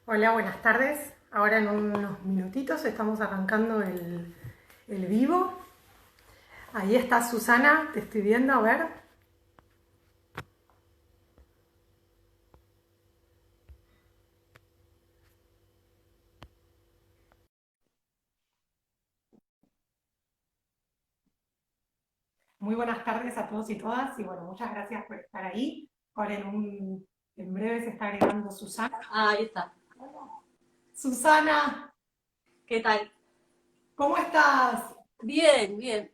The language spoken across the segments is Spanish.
Hola, buenas tardes. Ahora en unos minutitos estamos arrancando el vivo. Ahí está Susana, te estoy viendo, a ver. Muy buenas tardes a todos y todas y bueno, muchas gracias por estar ahí. Ahora en breve se está agregando Susana. Ah, ahí está. Susana, ¿Qué tal? ¿cómo estás? Bien, bien.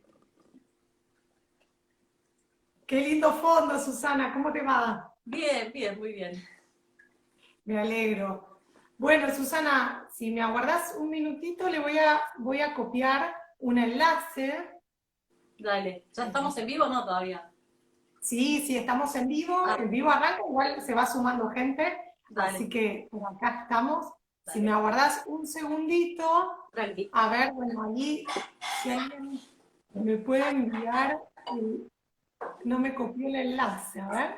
Qué lindo fondo, Susana, ¿cómo te va? Bien, bien, muy bien. Me alegro. Bueno, Susana, si me aguardás un minutito, voy a copiar un enlace. Dale. ¿Ya estamos eh, en vivo o no todavía? Sí, sí, estamos en vivo. Ah, El vivo arranca, igual se va sumando gente, así dale, que por acá estamos. Si me dale. aguardás un segundito, Tranqui. a ver, bueno, allí, si alguien me puede enviar, no me copió el enlace, a ver,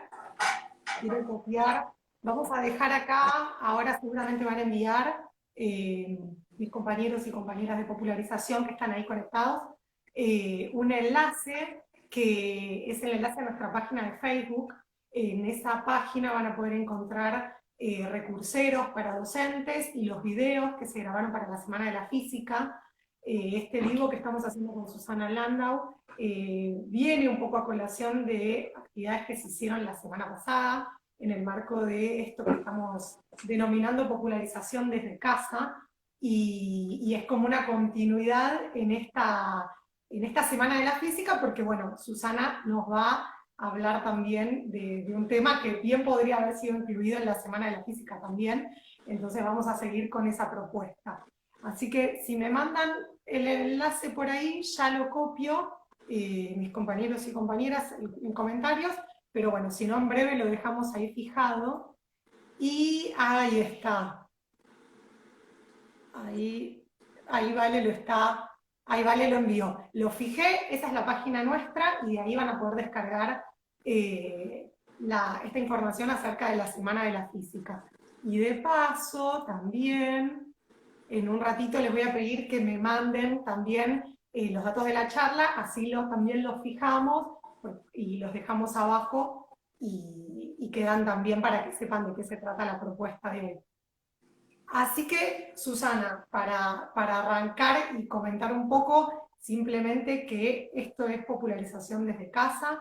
quiero copiar. Vamos a dejar acá, ahora seguramente van a enviar eh, mis compañeros y compañeras de popularización que están ahí conectados, un enlace que es el enlace a nuestra página de Facebook. En esa página van a poder encontrar recurseros para docentes y los videos que se grabaron para la Semana de la Física. Este vivo que estamos haciendo con Susana Landau viene un poco a colación de actividades que se hicieron la semana pasada en el marco de esto que estamos denominando popularización desde casa, y es como una continuidad en esta Semana de la Física, porque bueno, Susana nos va a hablar también de un tema que bien podría haber sido incluido en la Semana de la Física también, entonces vamos a seguir con esa propuesta. Así que si me mandan el enlace por ahí, ya lo copio, mis compañeros y compañeras en comentarios, pero bueno, si no en breve lo dejamos ahí fijado. Y ahí está, ahí, ahí Vale lo está, ahí Vale lo envió. Lo fijé, esa es la página nuestra y de ahí van a poder descargar esta información acerca de la Semana de la Física. Y de paso, también, en un ratito les voy a pedir que me manden también los datos de la charla, así también los fijamos y los dejamos abajo y quedan también para que sepan de qué se trata la propuesta de hoy. Así que, Susana, para arrancar y comentar un poco, simplemente que esto es popularización desde casa,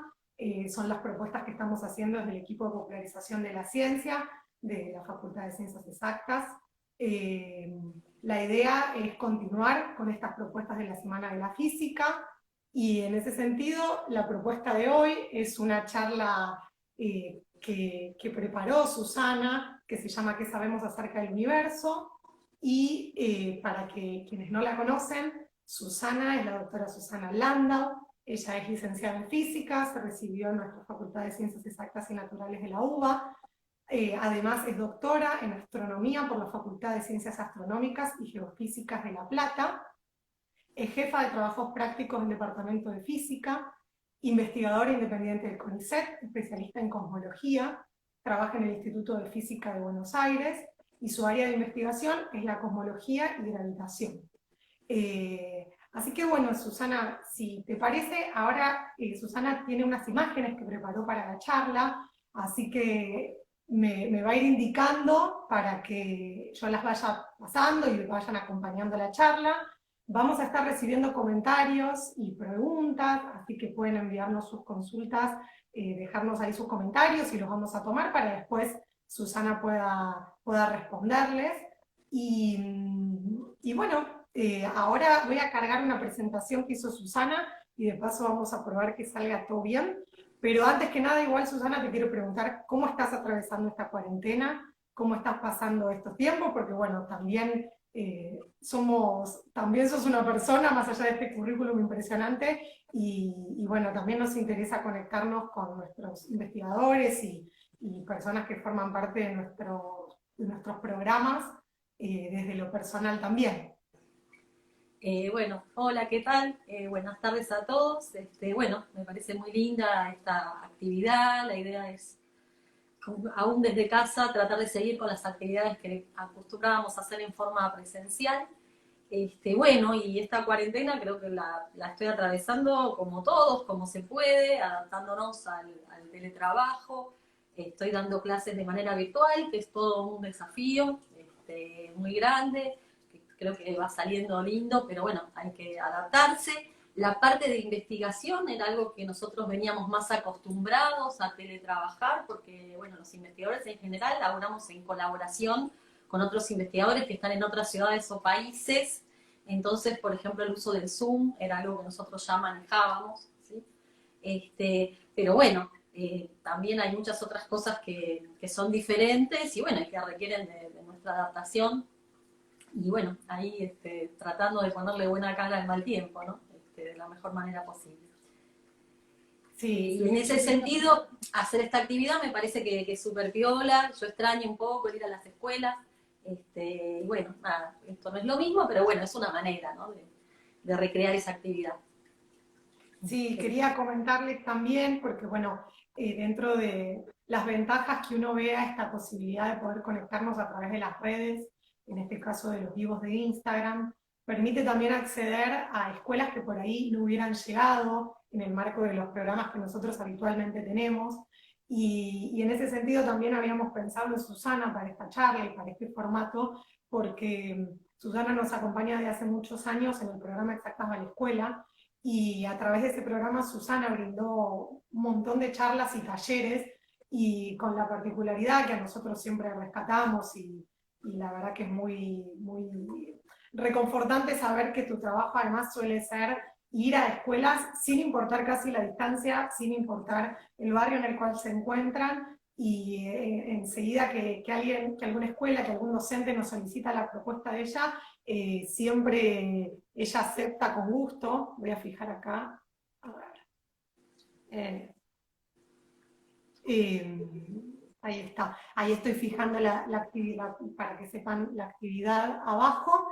son las propuestas que estamos haciendo desde el equipo de popularización de la ciencia, de la Facultad de Ciencias Exactas. Eh, la idea es continuar con estas propuestas de la Semana de la Física, y en ese sentido, la propuesta de hoy es una charla que preparó Susana, que se llama ¿Qué sabemos acerca del universo? Y para que quienes no la conocen, Susana es la doctora Susana Landau. Ella es licenciada en física, se recibió en nuestra Facultad de Ciencias Exactas y Naturales de la UBA. Además es doctora en astronomía por la Facultad de Ciencias Astronómicas y Geofísicas de La Plata. Es jefa de trabajos prácticos del Departamento de Física, investigadora independiente del CONICET, especialista en cosmología, trabaja en el Instituto de Física de Buenos Aires y su área de investigación es la cosmología y gravitación. Así que bueno, Susana, si te parece, ahora Susana tiene unas imágenes que preparó para la charla, así que me va a ir indicando para que yo las vaya pasando y vayan acompañando la charla. Vamos a estar recibiendo comentarios y preguntas, así que pueden enviarnos sus consultas, dejarnos ahí sus comentarios y los vamos a tomar para después Susana pueda responderles. Y bueno, ahora voy a cargar una presentación que hizo Susana y de paso vamos a probar que salga todo bien. Pero antes que nada, igual Susana, te quiero preguntar cómo estás atravesando esta cuarentena, cómo estás pasando estos tiempos, porque bueno, también sos una persona más allá de este currículum impresionante y bueno, también nos interesa conectarnos con nuestros investigadores y personas que forman parte de nuestros programas desde lo personal también. Bueno, hola, ¿qué tal? Buenas tardes a todos. Bueno, me parece muy linda esta actividad. La idea es aún desde casa, tratar de seguir con las actividades que acostumbrábamos a hacer en forma presencial. Bueno, y esta cuarentena creo que la estoy atravesando como todos, como se puede, adaptándonos al teletrabajo. Estoy dando clases de manera virtual, que es todo un desafío muy grande, que creo que va saliendo lindo, pero bueno, hay que adaptarse. La parte de investigación era algo que nosotros veníamos más acostumbrados a teletrabajar, porque bueno, los investigadores en general laboramos en colaboración con otros investigadores que están en otras ciudades o países. Entonces, por ejemplo, el uso del Zoom era algo que nosotros ya manejábamos, ¿sí? Pero bueno, también hay muchas otras cosas que son diferentes y bueno, que requieren de nuestra adaptación. Y bueno, ahí tratando de ponerle buena cara al mal tiempo, ¿no? De la mejor manera posible. Sí, Y en ese sentido, hacer esta actividad me parece que es súper piola. Yo extraño un poco el ir a las escuelas. Y bueno, nada, esto no es lo mismo, pero bueno, es una manera, ¿no? de recrear esa actividad. sí, quería comentarles también, porque bueno, dentro de las ventajas que uno vea esta posibilidad de poder conectarnos a través de las redes, en este caso de los vivos de Instagram, permite también acceder a escuelas que por ahí no hubieran llegado en el marco de los programas que nosotros habitualmente tenemos. Y en ese sentido también habíamos pensado en Susana para esta charla y para este formato, porque Susana nos acompaña desde hace muchos años en el programa Exactas a la Escuela, y a través de ese programa Susana brindó un montón de charlas y talleres, y con la particularidad que a nosotros siempre rescatamos, y la verdad que es muy, muy reconfortante saber que tu trabajo además suele ser ir a escuelas sin importar casi la distancia, sin importar el barrio en el cual se encuentran, y enseguida que alguien, que alguna escuela, que algún docente nos solicita la propuesta de ella, siempre ella acepta con gusto. Voy a fijar acá, a ver. Ahí está, ahí estoy fijando la actividad, para que sepan la actividad abajo.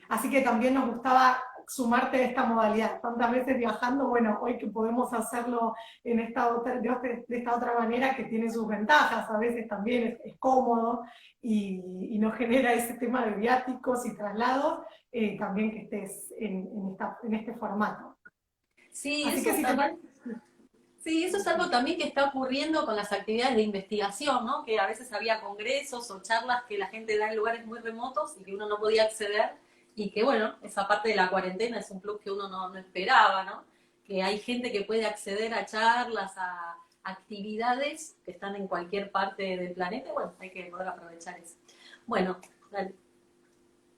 Así que también nos gustaba sumarte a esta modalidad. Tantas veces viajando, bueno, hoy que podemos hacerlo en esta otra, de esta otra manera, que tiene sus ventajas, a veces también es cómodo, y no genera ese tema de viáticos y traslados, también que estés en este formato. Sí, Así eso que si te también. parece... Sí, eso es algo también que está ocurriendo con las actividades de investigación, ¿no? Que a veces había congresos o charlas que la gente da en lugares muy remotos y que uno no podía acceder, y que bueno, esa parte de la cuarentena es un plus que uno no esperaba, ¿no? Que hay gente que puede acceder a charlas, a actividades que están en cualquier parte del planeta, y bueno, hay que poder aprovechar eso. Bueno, dale.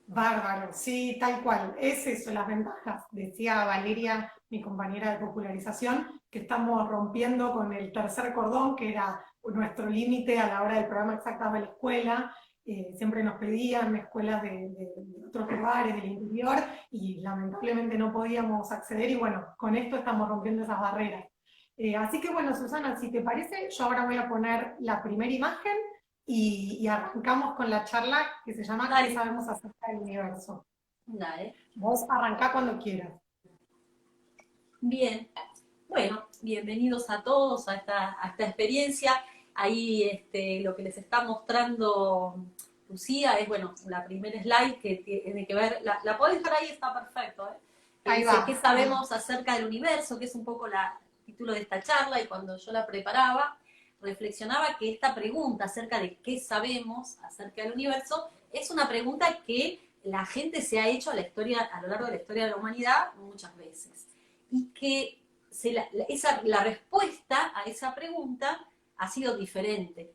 Bárbaro, sí, tal cual. Es eso, las ventajas. Decía Valeria, mi compañera de popularización, que estamos rompiendo con el tercer cordón, que era nuestro límite a la hora del programa Exactas de la Escuela. Siempre nos pedían escuelas de otros lugares, del interior, y lamentablemente no podíamos acceder, y bueno, con esto estamos rompiendo esas barreras. Así que bueno, Susana, si te parece, yo ahora voy a poner la primera imagen, y arrancamos con la charla que se llama ¿Qué Dale, sabemos acerca del universo? dale. Vos arrancá cuando quieras. Bien, bueno, bienvenidos a todos a esta experiencia. Ahí lo que les está mostrando Lucía es, bueno, la primera slide que tiene que ver, la podés dejar ahí, está perfecto, ¿eh? Que Ahí dice, ¿qué va. sabemos acerca del universo? Que es un poco el título de esta charla, y cuando yo la preparaba, reflexionaba que esta pregunta acerca de qué sabemos acerca del universo es una pregunta que la gente se ha hecho a lo largo de la historia de la humanidad muchas veces. Y que la respuesta a esa pregunta ha sido diferente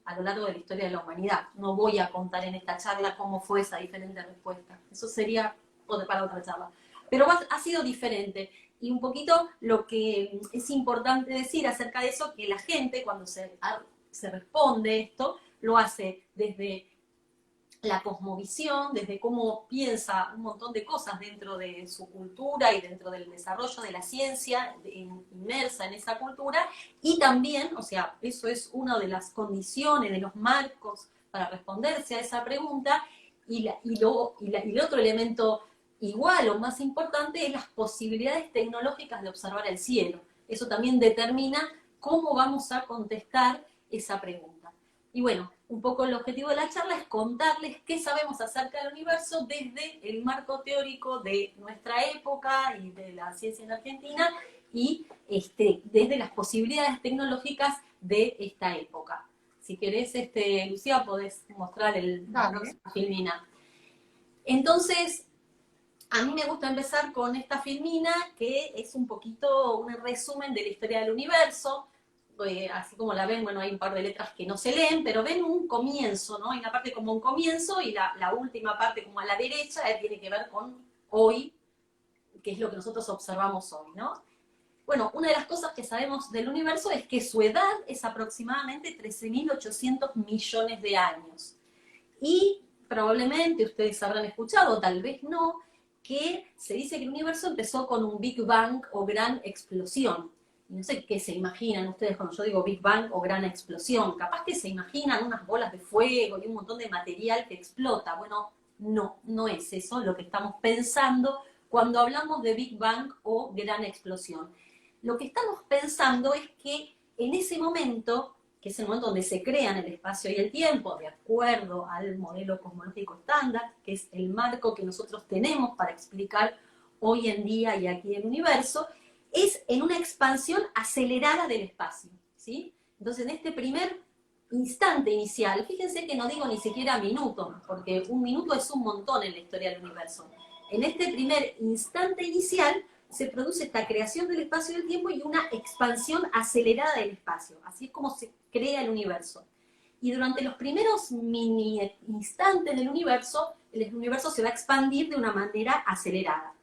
a lo largo de la historia de la humanidad. No voy a contar en esta charla cómo fue esa diferente respuesta. Eso sería para otra charla. Pero ha sido diferente. Y un poquito lo que es importante decir acerca de eso, que la gente cuando se responde esto, lo hace desde la cosmovisión, desde cómo piensa un montón de cosas dentro de su cultura y dentro del desarrollo de la ciencia, inmersa en esa cultura, y también, o sea, eso es una de las condiciones, de los marcos para responderse a esa pregunta, y el otro elemento igual o más importante es las posibilidades tecnológicas de observar el cielo. Eso también determina cómo vamos a contestar esa pregunta. Y bueno, un poco el objetivo de la charla es contarles qué sabemos acerca del universo desde el marco teórico de nuestra época y de la ciencia en Argentina y desde las posibilidades tecnológicas de esta época. Si querés, Lucía, podés mostrar la próxima filmina. Entonces, a mí me gusta empezar con esta filmina, que es un poquito un resumen de la historia del universo. Así como la ven, bueno, hay un par de letras que no se leen, pero ven un comienzo, ¿no? Hay una parte como un comienzo y la última parte como a la derecha tiene que ver con hoy, que es lo que nosotros observamos hoy, ¿no? Bueno, una de las cosas que sabemos del universo es que su edad es aproximadamente 13.800 millones de años. Y probablemente ustedes habrán escuchado, tal vez no, que se dice que el universo empezó con un Big Bang o gran explosión. Y no sé qué se imaginan ustedes cuando yo digo Big Bang o gran explosión. Capaz que se imaginan unas bolas de fuego y un montón de material que explota. Bueno, no es eso lo que estamos pensando cuando hablamos de Big Bang o gran explosión. Lo que estamos pensando es que en ese momento, que es el momento donde se crean el espacio y el tiempo, de acuerdo al modelo cosmológico estándar, que es el marco que nosotros tenemos para explicar hoy en día y aquí el universo, es en una expansión acelerada del espacio, ¿sí? Entonces, en este primer instante inicial, fíjense que no digo ni siquiera minuto, porque un minuto es un montón en la historia del universo. En este primer instante inicial se produce esta creación del espacio y del tiempo y una expansión acelerada del espacio. Así es como se crea el universo. Y durante los primeros mini instantes del universo, el universo se va a expandir de una manera acelerada.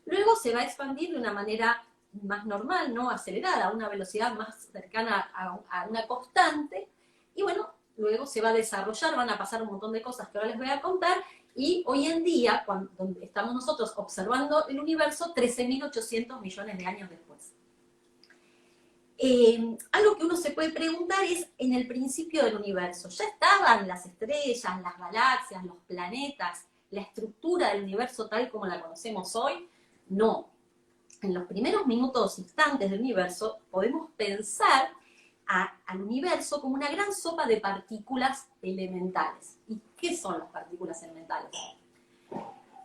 Luego se va a expandir de una manera más normal, no acelerada, a una velocidad más cercana a una constante. Y bueno, luego se va a desarrollar, van a pasar un montón de cosas que ahora les voy a contar. Y hoy en día, cuando estamos nosotros observando el universo, 13.800 millones de años después. Algo que uno se puede preguntar es, en el principio del universo, ¿ya estaban las estrellas, las galaxias, los planetas, la estructura del universo tal como la conocemos hoy? No. En los primeros minutos, instantes del universo, podemos pensar al universo como una gran sopa de partículas elementales. ¿Y qué son las partículas elementales?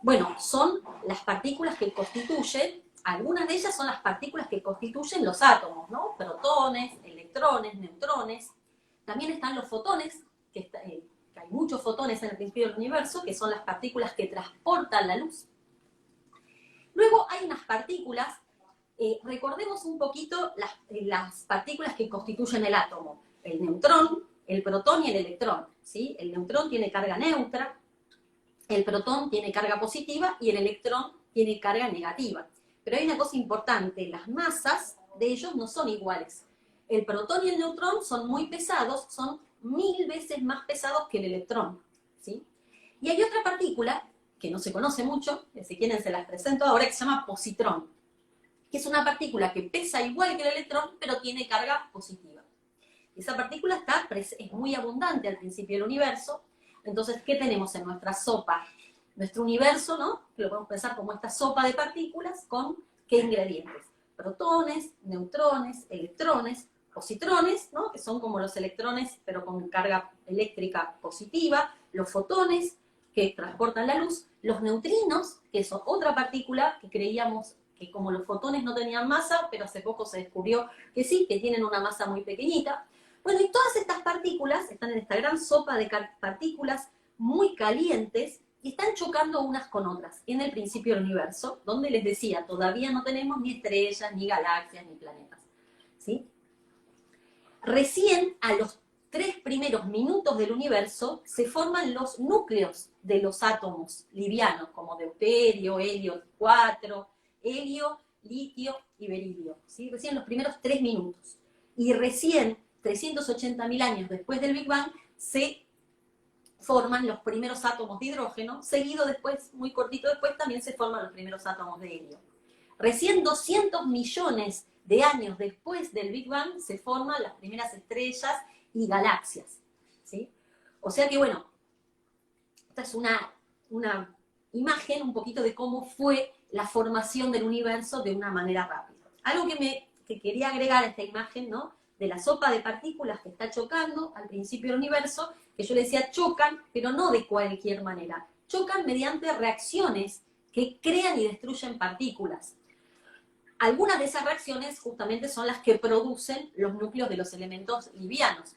Bueno, son las partículas que constituyen, algunas de ellas son las partículas que constituyen los átomos, ¿no? Protones, electrones, neutrones. También están los fotones, que hay muchos fotones en el principio del universo, que son las partículas que transportan la luz. Luego hay unas partículas, recordemos un poquito las partículas que constituyen el átomo. El neutrón, el protón y el electrón, ¿sí? El neutrón tiene carga neutra, el protón tiene carga positiva y el electrón tiene carga negativa. Pero hay una cosa importante, las masas de ellos no son iguales. El protón y el neutrón son muy pesados, son 1000 veces más pesados que el electrón, ¿sí? Y hay otra partícula que no se conoce mucho, que si quieren se las presento ahora, que se llama positrón, que es una partícula que pesa igual que el electrón, pero tiene carga positiva. Esa partícula es muy abundante al principio del universo. Entonces, ¿qué tenemos en nuestra sopa? Nuestro universo, ¿no? Que lo podemos pensar como esta sopa de partículas con ¿qué ingredientes? Protones, neutrones, electrones, positrones, ¿no? Que son como los electrones, pero con carga eléctrica positiva, los fotones, que transportan la luz, los neutrinos, que son otra partícula que creíamos que como los fotones no tenían masa, pero hace poco se descubrió que sí, que tienen una masa muy pequeñita. Bueno, y todas estas partículas están en esta gran sopa de partículas muy calientes y están chocando unas con otras en el principio del universo, donde les decía, todavía no tenemos ni estrellas, ni galaxias, ni planetas, ¿sí? Recién a los 3 primeros minutos del universo se forman los núcleos de los átomos livianos, como deuterio, helio 4, helio, litio y berilio, ¿sí? Recién los primeros 3 minutos. Y recién 380.000 años después del Big Bang se forman los primeros átomos de hidrógeno, seguido después, muy cortito después, también se forman los primeros átomos de helio. Recién 200 millones de años después del Big Bang se forman las primeras estrellas y galaxias, ¿sí? O sea que, bueno, esta es una imagen un poquito de cómo fue la formación del universo de una manera rápida. Algo que quería agregar a esta imagen, ¿no? de la sopa de partículas que está chocando al principio del universo, que yo le decía chocan, pero no de cualquier manera. Chocan mediante reacciones que crean y destruyen partículas. Algunas de esas reacciones justamente son las que producen los núcleos de los elementos livianos.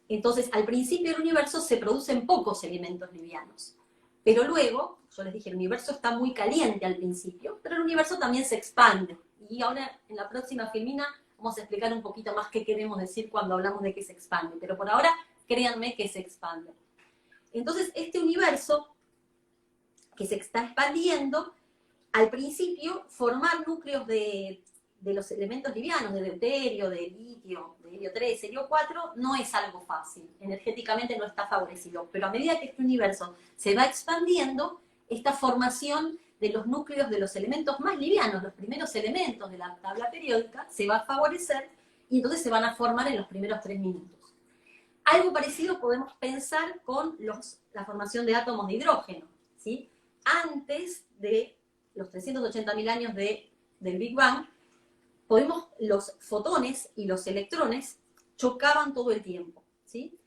Entonces, al principio del universo se producen pocos elementos livianos. Pero luego, yo les dije, el universo está muy caliente al principio, pero el universo también se expande. Y ahora, en la próxima filmina, vamos a explicar un poquito más qué queremos decir cuando hablamos de que se expande. Pero por ahora, créanme que se expande. Entonces, este universo que se está expandiendo, al principio, formar núcleos de los elementos livianos, de deuterio, de litio, de helio 3, helio 4, no es algo fácil. Energéticamente no está favorecido. Pero a medida que este universo se va expandiendo, esta formación de los núcleos de los elementos más livianos, los primeros elementos de la tabla periódica, se va a favorecer y entonces se van a formar en los primeros 3 minutos. Algo parecido podemos pensar con la formación de átomos de hidrógeno, ¿sí? Antes de los 380.000 años del Big Bang, los fotones y los electrones chocaban todo el tiempo, ¿sí?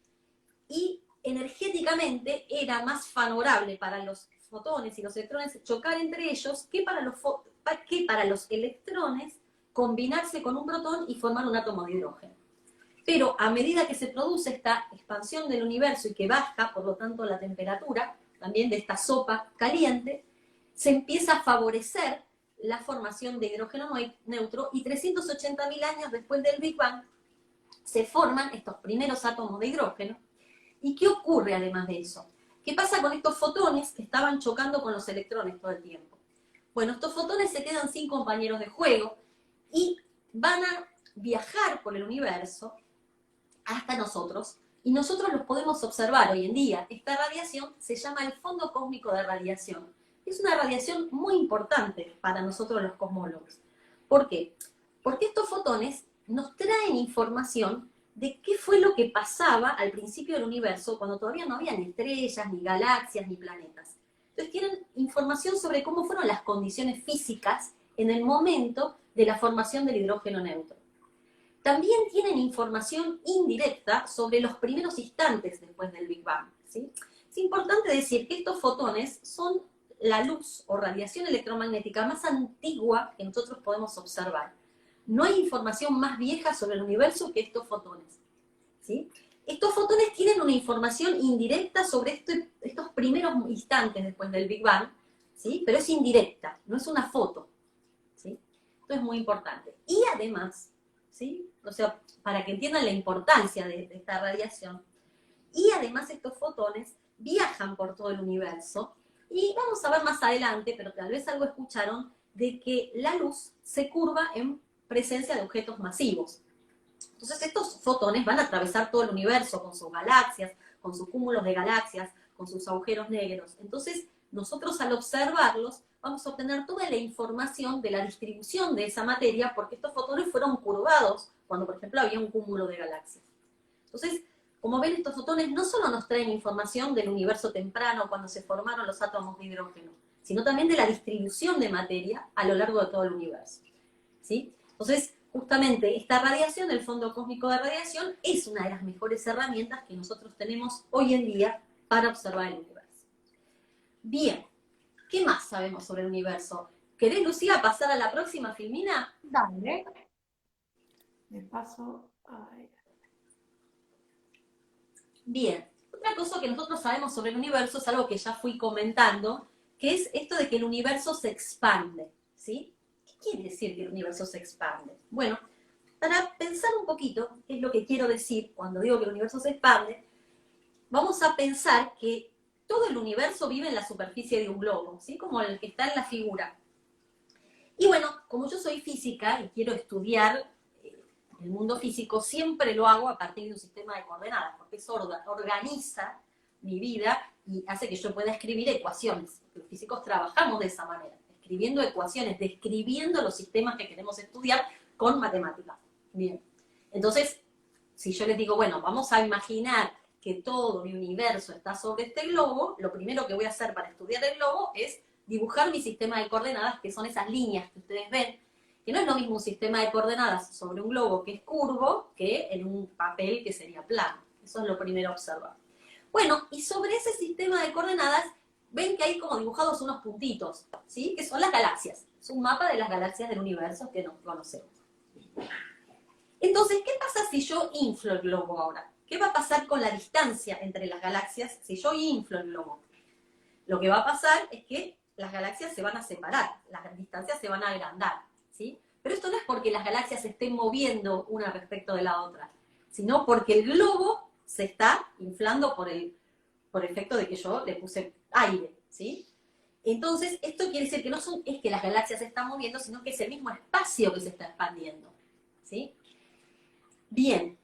Y energéticamente era más favorable para los fotones y los electrones chocar entre ellos que para los electrones combinarse con un protón y formar un átomo de hidrógeno. Pero a medida que se produce esta expansión del universo y que baja, por lo tanto, la temperatura, también de esta sopa caliente, se empieza a favorecer la formación de hidrógeno neutro y 380.000 años después del Big Bang se forman estos primeros átomos de hidrógeno. ¿Y qué ocurre además de eso? ¿Qué pasa con estos fotones que estaban chocando con los electrones todo el tiempo? Bueno, estos fotones se quedan sin compañeros de juego y van a viajar por el universo hasta nosotros, y nosotros los podemos observar hoy en día. Esta radiación se llama el fondo cósmico de radiación. Es una radiación muy importante para nosotros los cosmólogos. ¿Por qué? Porque estos fotones nos traen información de qué fue lo que pasaba al principio del universo, cuando todavía no había ni estrellas, ni galaxias, ni planetas. Entonces tienen información sobre cómo fueron las condiciones físicas en el momento de la formación del hidrógeno neutro. También tienen información indirecta sobre los primeros instantes después del Big Bang, ¿sí? Es importante decir que estos fotones son la luz o radiación electromagnética más antigua que nosotros podemos observar. No hay información más vieja sobre el universo que estos fotones, ¿sí? Estos fotones tienen una información indirecta sobre estos primeros instantes después del Big Bang, ¿sí? Pero es indirecta, no es una foto, ¿sí? Esto es muy importante. Y además, ¿sí? O sea, para que entiendan la importancia de esta radiación, y además estos fotones viajan por todo el universo, y vamos a ver más adelante, pero tal vez algo escucharon, de que la luz se curva en presencia de objetos masivos. Entonces estos fotones van a atravesar todo el universo con sus galaxias, con sus cúmulos de galaxias, con sus agujeros negros. Entonces nosotros al observarlos vamos a obtener toda la información de la distribución de esa materia, porque estos fotones fueron curvados cuando, por ejemplo, había un cúmulo de galaxias. Entonces, como ven, estos fotones no solo nos traen información del universo temprano, cuando se formaron los átomos de hidrógeno, sino también de la distribución de materia a lo largo de todo el universo, ¿sí? Entonces, justamente esta radiación, el fondo cósmico de radiación, es una de las mejores herramientas que nosotros tenemos hoy en día para observar el universo. Bien, ¿qué más sabemos sobre el universo? ¿Querés, Lucía, pasar a la próxima filmina? Dale. Me paso a... Bien, otra cosa que nosotros sabemos sobre el universo es algo que ya fui comentando, que es esto de que el universo se expande, ¿sí? ¿Qué quiere decir que el universo se expande? Bueno, para pensar un poquito qué es lo que quiero decir cuando digo que el universo se expande, vamos a pensar que todo el universo vive en la superficie de un globo, ¿sí? Como el que está en la figura. Y bueno, como yo soy física y quiero estudiar el mundo físico, siempre lo hago a partir de un sistema de coordenadas, porque eso organiza mi vida y hace que yo pueda escribir ecuaciones. Los físicos trabajamos de esa manera, escribiendo ecuaciones, describiendo los sistemas que queremos estudiar con matemáticas. Bien, entonces, si yo les digo, bueno, vamos a imaginar que todo mi universo está sobre este globo, lo primero que voy a hacer para estudiar el globo es dibujar mi sistema de coordenadas, que son esas líneas que ustedes ven, que no es lo mismo un sistema de coordenadas sobre un globo que es curvo que en un papel que sería plano. Eso es lo primero a observar. Bueno, y sobre ese sistema de coordenadas, ven que hay como dibujados unos puntitos, ¿sí? Que son las galaxias. Es un mapa de las galaxias del universo que nos conocemos. Entonces, ¿qué pasa si yo inflo el globo ahora? ¿Qué va a pasar con la distancia entre las galaxias si yo inflo el globo? Lo que va a pasar es que las galaxias se van a separar, las distancias se van a agrandar, ¿sí? Pero esto no es porque las galaxias se estén moviendo una respecto de la otra, sino porque el globo se está inflando por efecto de que yo le puse aire, ¿sí? Entonces, esto quiere decir que no es que las galaxias se están moviendo, sino que es el mismo espacio que se está expandiendo, ¿sí? Bien,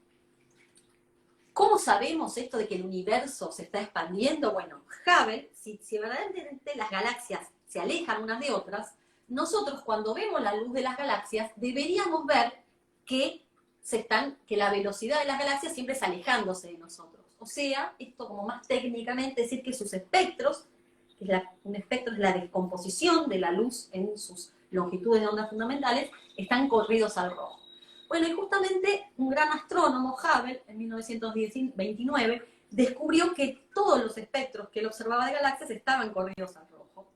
¿cómo sabemos esto de que el universo se está expandiendo? Bueno, Hubble, si verdaderamente las galaxias se alejan unas de otras, nosotros cuando vemos la luz de las galaxias deberíamos ver que la velocidad de las galaxias siempre es alejándose de nosotros. O sea, esto como más técnicamente decir que sus espectros, un espectro es la descomposición de la luz en sus longitudes de ondas fundamentales, están corridos al rojo. Bueno, y justamente un gran astrónomo, Hubble, en 1929, descubrió que todos los espectros que él observaba de galaxias estaban corridos al rojo.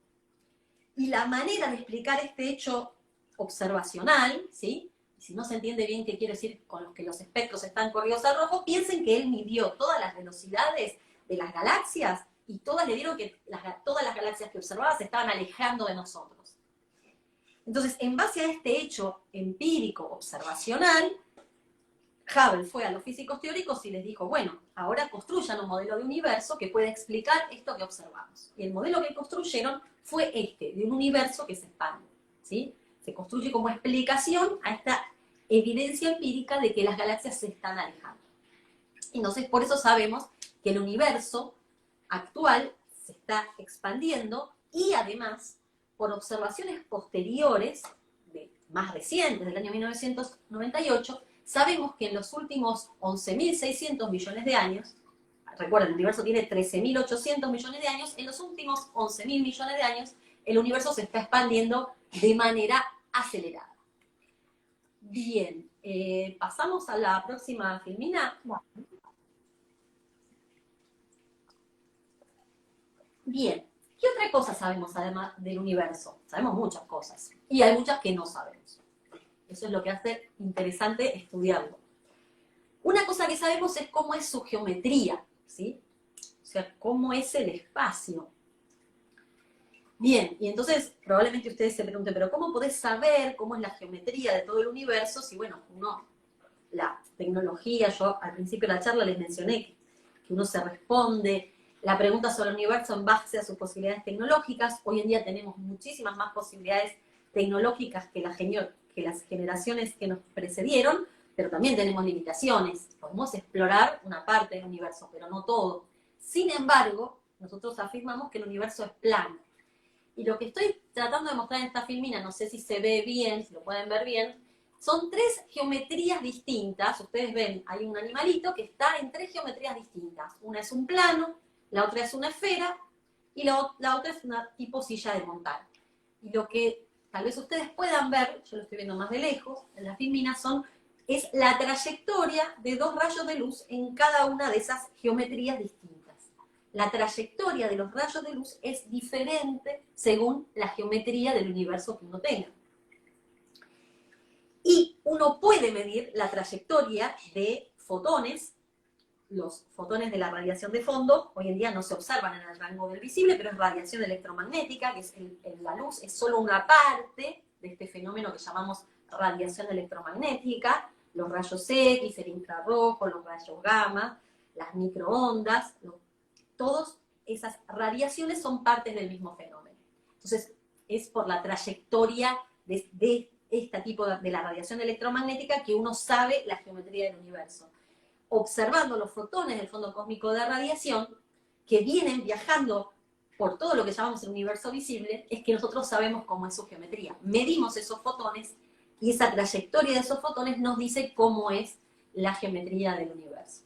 Y la manera de explicar este hecho observacional, ¿sí? Si no se entiende bien qué quiere decir con los que los espectros están corridos al rojo, piensen que él midió todas las velocidades de las galaxias y todas le dieron que todas las galaxias que observaba se estaban alejando de nosotros. Entonces, en base a este hecho empírico observacional, Hubble fue a los físicos teóricos y les dijo, bueno, ahora construyan un modelo de universo que pueda explicar esto que observamos. Y el modelo que construyeron fue este, de un universo que se expande, ¿sí? Se construye como explicación a esta evidencia empírica de que las galaxias se están alejando. Entonces, por eso sabemos que el universo actual se está expandiendo y además, por observaciones posteriores, más recientes, del año 1998, sabemos que en los últimos 11.600 millones de años, recuerden, el universo tiene 13.800 millones de años, en los últimos 11.000 millones de años, el universo se está expandiendo de manera acelerada. Bien, pasamos a la próxima filmina. Bien, ¿qué otra cosa sabemos además del universo? Sabemos muchas cosas, y hay muchas que no sabemos. Eso es lo que hace interesante estudiarlo. Una cosa que sabemos es cómo es su geometría, ¿sí? O sea, cómo es el espacio. Bien, y entonces probablemente ustedes se pregunten, pero ¿cómo podés saber cómo es la geometría de todo el universo? Si, bueno, la tecnología, yo al principio de la charla les mencioné que uno se responde la pregunta sobre el universo en base a sus posibilidades tecnológicas. Hoy en día tenemos muchísimas más posibilidades tecnológicas que las generaciones que nos precedieron, pero también tenemos limitaciones. Podemos explorar una parte del universo, pero no todo. Sin embargo, nosotros afirmamos que el universo es plano. Y lo que estoy tratando de mostrar en esta filmina, no sé si se ve bien, si lo pueden ver bien, son tres geometrías distintas. Ustedes ven, hay un animalito que está en tres geometrías distintas. Una es un plano, la otra es una esfera, y la otra es una tipo silla de montar. Y lo que tal vez ustedes puedan ver, yo lo estoy viendo más de lejos, en la filmina es la trayectoria de dos rayos de luz en cada una de esas geometrías distintas. La trayectoria de los rayos de luz es diferente según la geometría del universo que uno tenga. Y uno puede medir la trayectoria de fotones. Los fotones de la radiación de fondo hoy en día no se observan en el rango del visible, pero es radiación electromagnética, que es la luz es solo una parte de este fenómeno que llamamos radiación electromagnética, los rayos X, el infrarrojo, los rayos gamma, las microondas, todas esas radiaciones son partes del mismo fenómeno. Entonces, es por la trayectoria de este tipo de la radiación electromagnética que uno sabe la geometría del universo. Observando los fotones del fondo cósmico de radiación que vienen viajando por todo lo que llamamos el universo visible, es que nosotros sabemos cómo es su geometría. Medimos esos fotones y esa trayectoria de esos fotones nos dice cómo es la geometría del universo.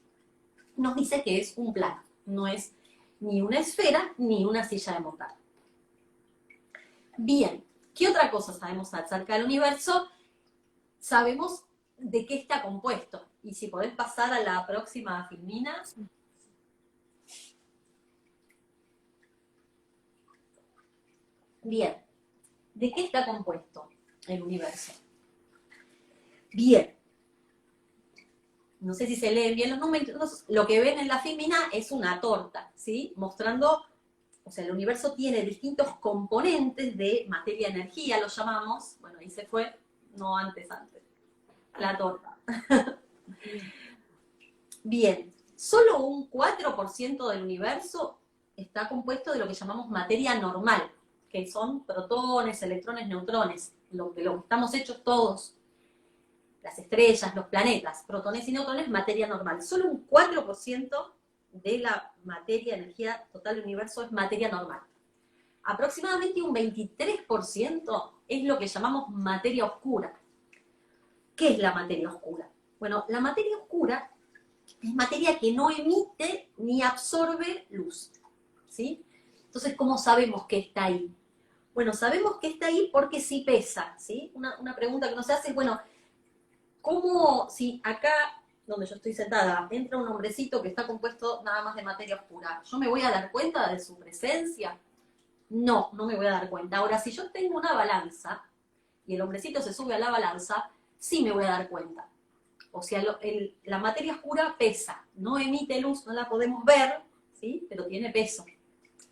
Nos dice que es un plano, no es ni una esfera ni una silla de montar. Bien, ¿qué otra cosa sabemos acerca del universo? sabemos de qué está compuesto. Y si podés pasar a la próxima filmina. Bien, ¿de qué está compuesto el universo? Bien, no sé si se leen bien los números, lo que ven en la filmina es una torta, ¿sí? Mostrando, o sea, el universo tiene distintos componentes de materia-energía, lo llamamos, bueno, ahí se fue, no antes, la torta. Bien, solo un 4% del universo está compuesto de lo que llamamos materia normal, que son protones, electrones, neutrones, lo que estamos hechos todos, las estrellas, los planetas, protones y neutrones, materia normal. Solo un 4% de la materia, energía total del universo es materia normal. Aproximadamente un 23% es lo que llamamos materia oscura. ¿Qué es la materia oscura? Bueno, la materia oscura es materia que no emite ni absorbe luz, ¿sí? Entonces, ¿cómo sabemos que está ahí? Bueno, sabemos que está ahí porque sí pesa, ¿sí? Una pregunta que nos hace es, bueno, ¿cómo si acá, donde yo estoy sentada, entra un hombrecito que está compuesto nada más de materia oscura, ¿yo me voy a dar cuenta de su presencia? No, no me voy a dar cuenta. Ahora, si yo tengo una balanza y el hombrecito se sube a la balanza, sí me voy a dar cuenta. O sea, la materia oscura pesa, no emite luz, no la podemos ver, ¿sí? Pero tiene peso,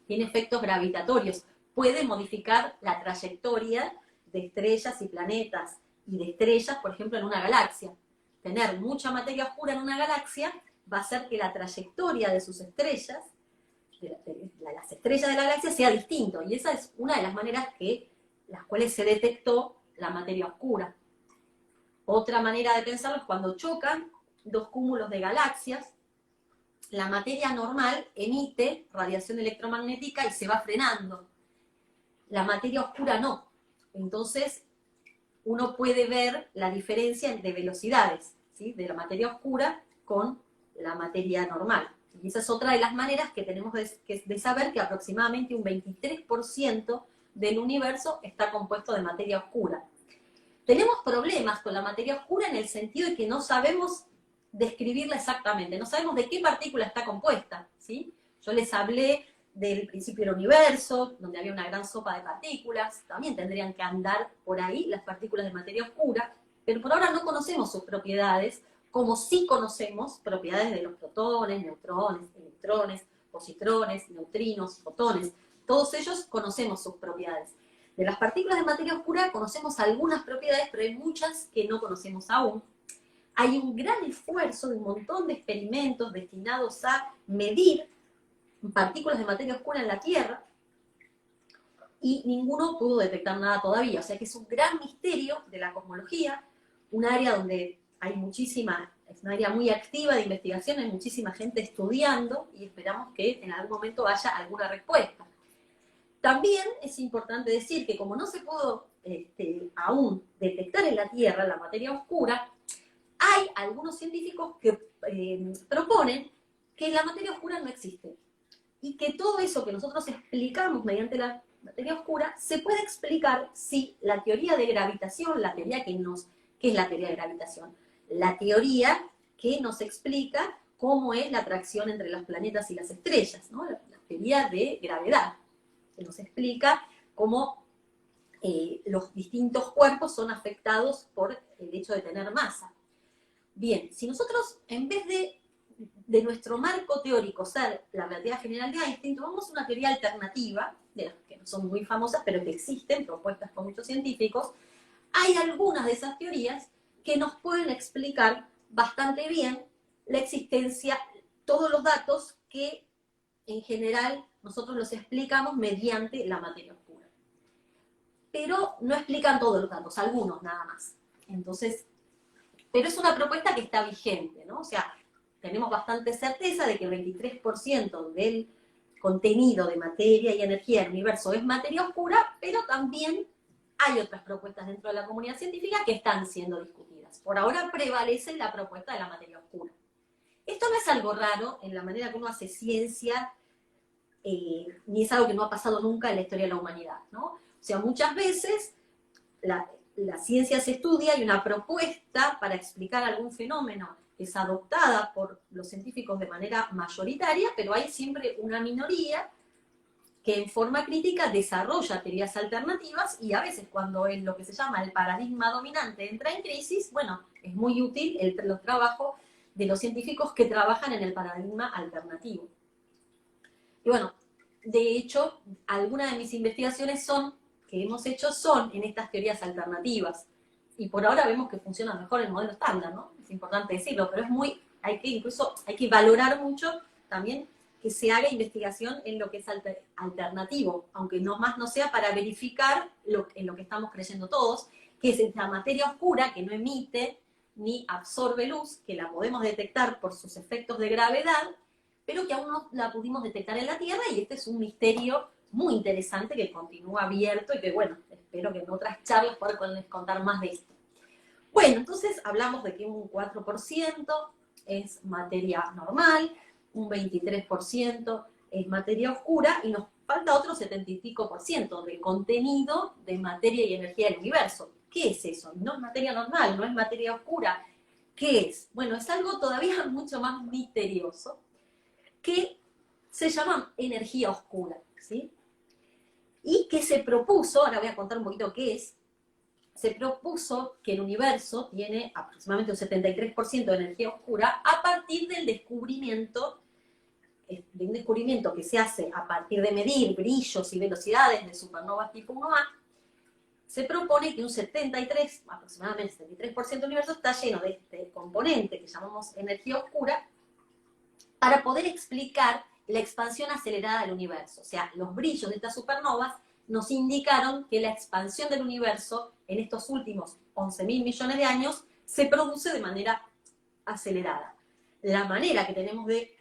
tiene efectos gravitatorios, puede modificar la trayectoria de estrellas y planetas y de estrellas, por ejemplo, en una galaxia. Tener mucha materia oscura en una galaxia va a hacer que la trayectoria de sus estrellas, de las estrellas de la galaxia, sea distinto. Y esa es una de las maneras las cuales se detectó la materia oscura. Otra manera de pensarlo es cuando chocan dos cúmulos de galaxias, la materia normal emite radiación electromagnética y se va frenando. La materia oscura no. Entonces, uno puede ver la diferencia de velocidades, ¿sí? De la materia oscura con la materia normal. Y esa es otra de las maneras que tenemos de saber que aproximadamente un 23% del universo está compuesto de materia oscura. Tenemos problemas con la materia oscura en el sentido de que no sabemos describirla exactamente, no sabemos de qué partícula está compuesta, ¿sí? Yo les hablé del principio del universo, donde había una gran sopa de partículas, también tendrían que andar por ahí las partículas de materia oscura, pero por ahora no conocemos sus propiedades, como sí conocemos propiedades de los protones, neutrones, electrones, positrones, neutrinos, fotones, todos ellos conocemos sus propiedades. De las partículas de materia oscura conocemos algunas propiedades, pero hay muchas que no conocemos aún. Hay un gran esfuerzo de un montón de experimentos destinados a medir partículas de materia oscura en la Tierra y ninguno pudo detectar nada todavía. O sea que es un gran misterio de la cosmología, un área donde hay es una área muy activa de investigación, hay muchísima gente estudiando y esperamos que en algún momento haya alguna respuesta. También es importante decir que como no se pudo aún detectar en la Tierra la materia oscura, hay algunos científicos que proponen que la materia oscura no existe y que todo eso que nosotros explicamos mediante la materia oscura se puede explicar si la teoría de gravitación, ¿qué es la teoría de gravitación? La teoría que nos explica cómo es la atracción entre los planetas y las estrellas, ¿no? La teoría de gravedad, que nos explica cómo los distintos cuerpos son afectados por el hecho de tener masa. Bien, si nosotros, en vez de nuestro marco teórico ser la relatividad general de Einstein, tomamos una teoría alternativa, de las que no son muy famosas, pero que existen, propuestas por muchos científicos, hay algunas de esas teorías que nos pueden explicar bastante bien la existencia, todos los datos que en general nosotros los explicamos mediante la materia oscura. Pero no explican todos los datos, algunos nada más. Entonces, pero es una propuesta que está vigente, ¿no? O sea, tenemos bastante certeza de que el 23% del contenido de materia y energía del universo es materia oscura, pero también hay otras propuestas dentro de la comunidad científica que están siendo discutidas. Por ahora prevalece la propuesta de la materia oscura. Esto no es algo raro en la manera que uno hace ciencia, ni es algo que no ha pasado nunca en la historia de la humanidad, ¿no? O sea, muchas veces la ciencia se estudia y una propuesta para explicar algún fenómeno es adoptada por los científicos de manera mayoritaria, pero hay siempre una minoría que en forma crítica desarrolla teorías alternativas y a veces cuando es lo que se llama el paradigma dominante entra en crisis, bueno, es muy útil los trabajos de los científicos que trabajan en el paradigma alternativo. Y bueno, de hecho, algunas de mis investigaciones que hemos hecho son en estas teorías alternativas. Y por ahora vemos que funciona mejor el modelo estándar, ¿no? Es importante decirlo, pero hay que valorar mucho también que se haga investigación en lo que es alternativo, aunque no sea para verificar en lo que estamos creyendo todos, que es la materia oscura que no emite ni absorbe luz, que la podemos detectar por sus efectos de gravedad, pero que aún no la pudimos detectar en la Tierra, y este es un misterio muy interesante que continúa abierto y que, bueno, espero que en otras charlas poder contar más de esto. Bueno, entonces hablamos de que un 4% es materia normal, un 23% es materia oscura, y nos falta otro 70 y pico por ciento de contenido de materia y energía del universo. ¿Qué es eso? No es materia normal, no es materia oscura. ¿Qué es? Bueno, es algo todavía mucho más misterioso, que se llama energía oscura, ¿sí? Y que se propuso, ahora voy a contar un poquito qué es, se propuso que el universo tiene aproximadamente un 73% de energía oscura a partir del descubrimiento, de un descubrimiento que se hace a partir de medir brillos y velocidades de supernovas tipo 1A. Se propone que un 73, aproximadamente 73% del universo está lleno de este componente que llamamos energía oscura, para poder explicar la expansión acelerada del universo. O sea, los brillos de estas supernovas nos indicaron que la expansión del universo en estos últimos 11.000 millones de años se produce de manera acelerada. La manera que tenemos de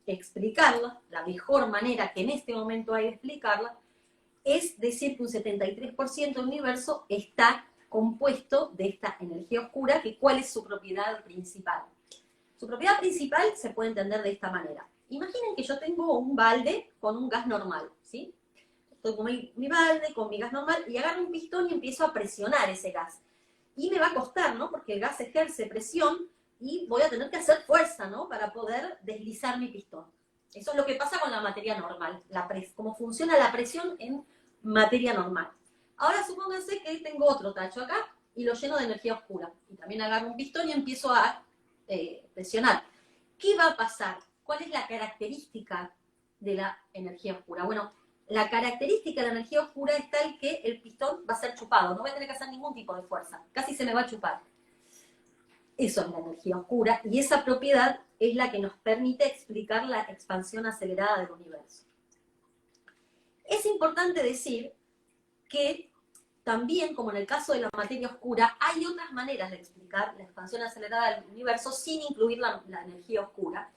explicarla, la mejor manera que en este momento hay de explicarla, es decir que un 73% del universo está compuesto de esta energía oscura, que ¿cuál es su propiedad principal? Su propiedad principal se puede entender de esta manera. Imaginen que yo tengo un balde con un gas normal, ¿sí? Estoy con mi balde, con mi gas normal, y agarro un pistón y empiezo a presionar ese gas. Y me va a costar, ¿no? Porque el gas ejerce presión y voy a tener que hacer fuerza, ¿no? Para poder deslizar mi pistón. Eso es lo que pasa con la materia normal, cómo funciona la presión en materia normal. Ahora supónganse que tengo otro tacho acá y lo lleno de energía oscura. Y también agarro un pistón y empiezo a presionar. ¿Qué va a pasar? ¿Cuál es la característica de la energía oscura? Bueno, la característica de la energía oscura es tal que el pistón va a ser chupado, no voy a tener que hacer ningún tipo de fuerza, casi se me va a chupar. Eso es la energía oscura, y esa propiedad es la que nos permite explicar la expansión acelerada del universo. Es importante decir que también, como en el caso de la materia oscura, hay otras maneras de explicar la expansión acelerada del universo sin incluir la energía oscura,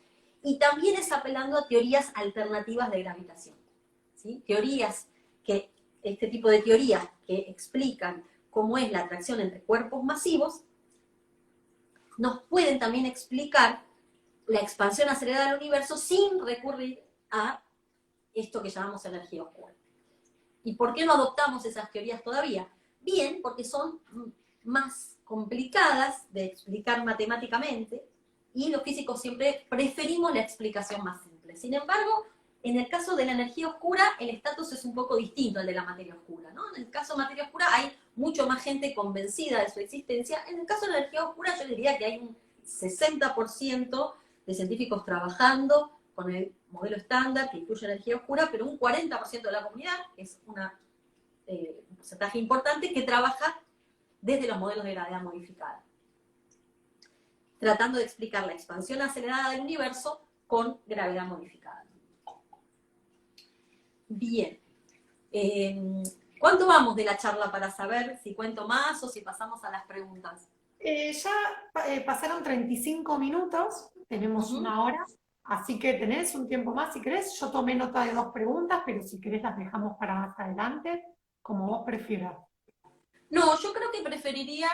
y también es apelando a teorías alternativas de gravitación, ¿sí? Este tipo de teorías que explican cómo es la atracción entre cuerpos masivos, nos pueden también explicar la expansión acelerada del universo sin recurrir a esto que llamamos energía oscura. ¿Y por qué no adoptamos esas teorías todavía? Bien, porque son más complicadas de explicar matemáticamente, y los físicos siempre preferimos la explicación más simple. Sin embargo, en el caso de la energía oscura, el estatus es un poco distinto al de la materia oscura, ¿no? En el caso de materia oscura hay mucho más gente convencida de su existencia. En el caso de la energía oscura yo diría que hay un 60% de científicos trabajando con el modelo estándar que incluye energía oscura, pero un 40% de la comunidad, que es un porcentaje importante, que trabaja desde los modelos de gravedad modificada, tratando de explicar la expansión acelerada del universo con gravedad modificada. Bien. ¿Cuánto vamos de la charla para saber si cuento más o si pasamos a las preguntas? Pasaron 35 minutos, tenemos una hora, así que tenés un tiempo más si querés. Yo tomé nota de 2 preguntas, pero si querés las dejamos para más adelante, como vos prefieras. No, yo creo que preferiría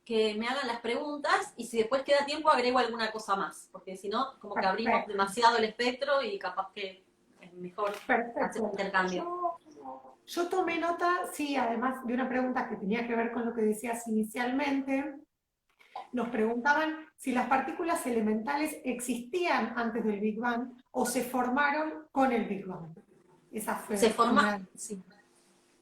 que me hagan las preguntas y si después queda tiempo agrego alguna cosa más, porque si no, como que abrimos demasiado el espectro y capaz que es mejor hacer un intercambio. Yo tomé nota, sí, además de una pregunta que tenía que ver con lo que decías inicialmente. Nos preguntaban si las partículas elementales existían antes del Big Bang o se formaron con el Big Bang. Esa Se fue forma, una... sí,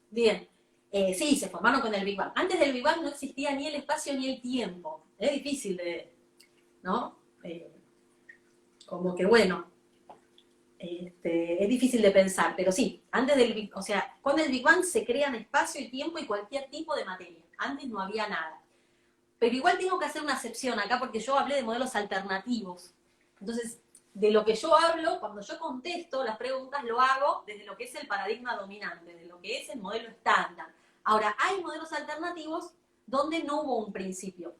bien. Sí, se formaron con el Big Bang. Antes del Big Bang no existía ni el espacio ni el tiempo. Es difícil de, ¿no? Como que bueno, es difícil de pensar, pero sí, antes del Big, o sea, con el Big Bang se crean espacio y tiempo y cualquier tipo de materia. Antes no había nada. Pero igual tengo que hacer una excepción acá porque yo hablé de modelos alternativos. Entonces, de lo que yo hablo, cuando yo contesto las preguntas, lo hago desde lo que es el paradigma dominante, de lo que es el modelo estándar. Ahora, hay modelos alternativos donde no hubo un principio,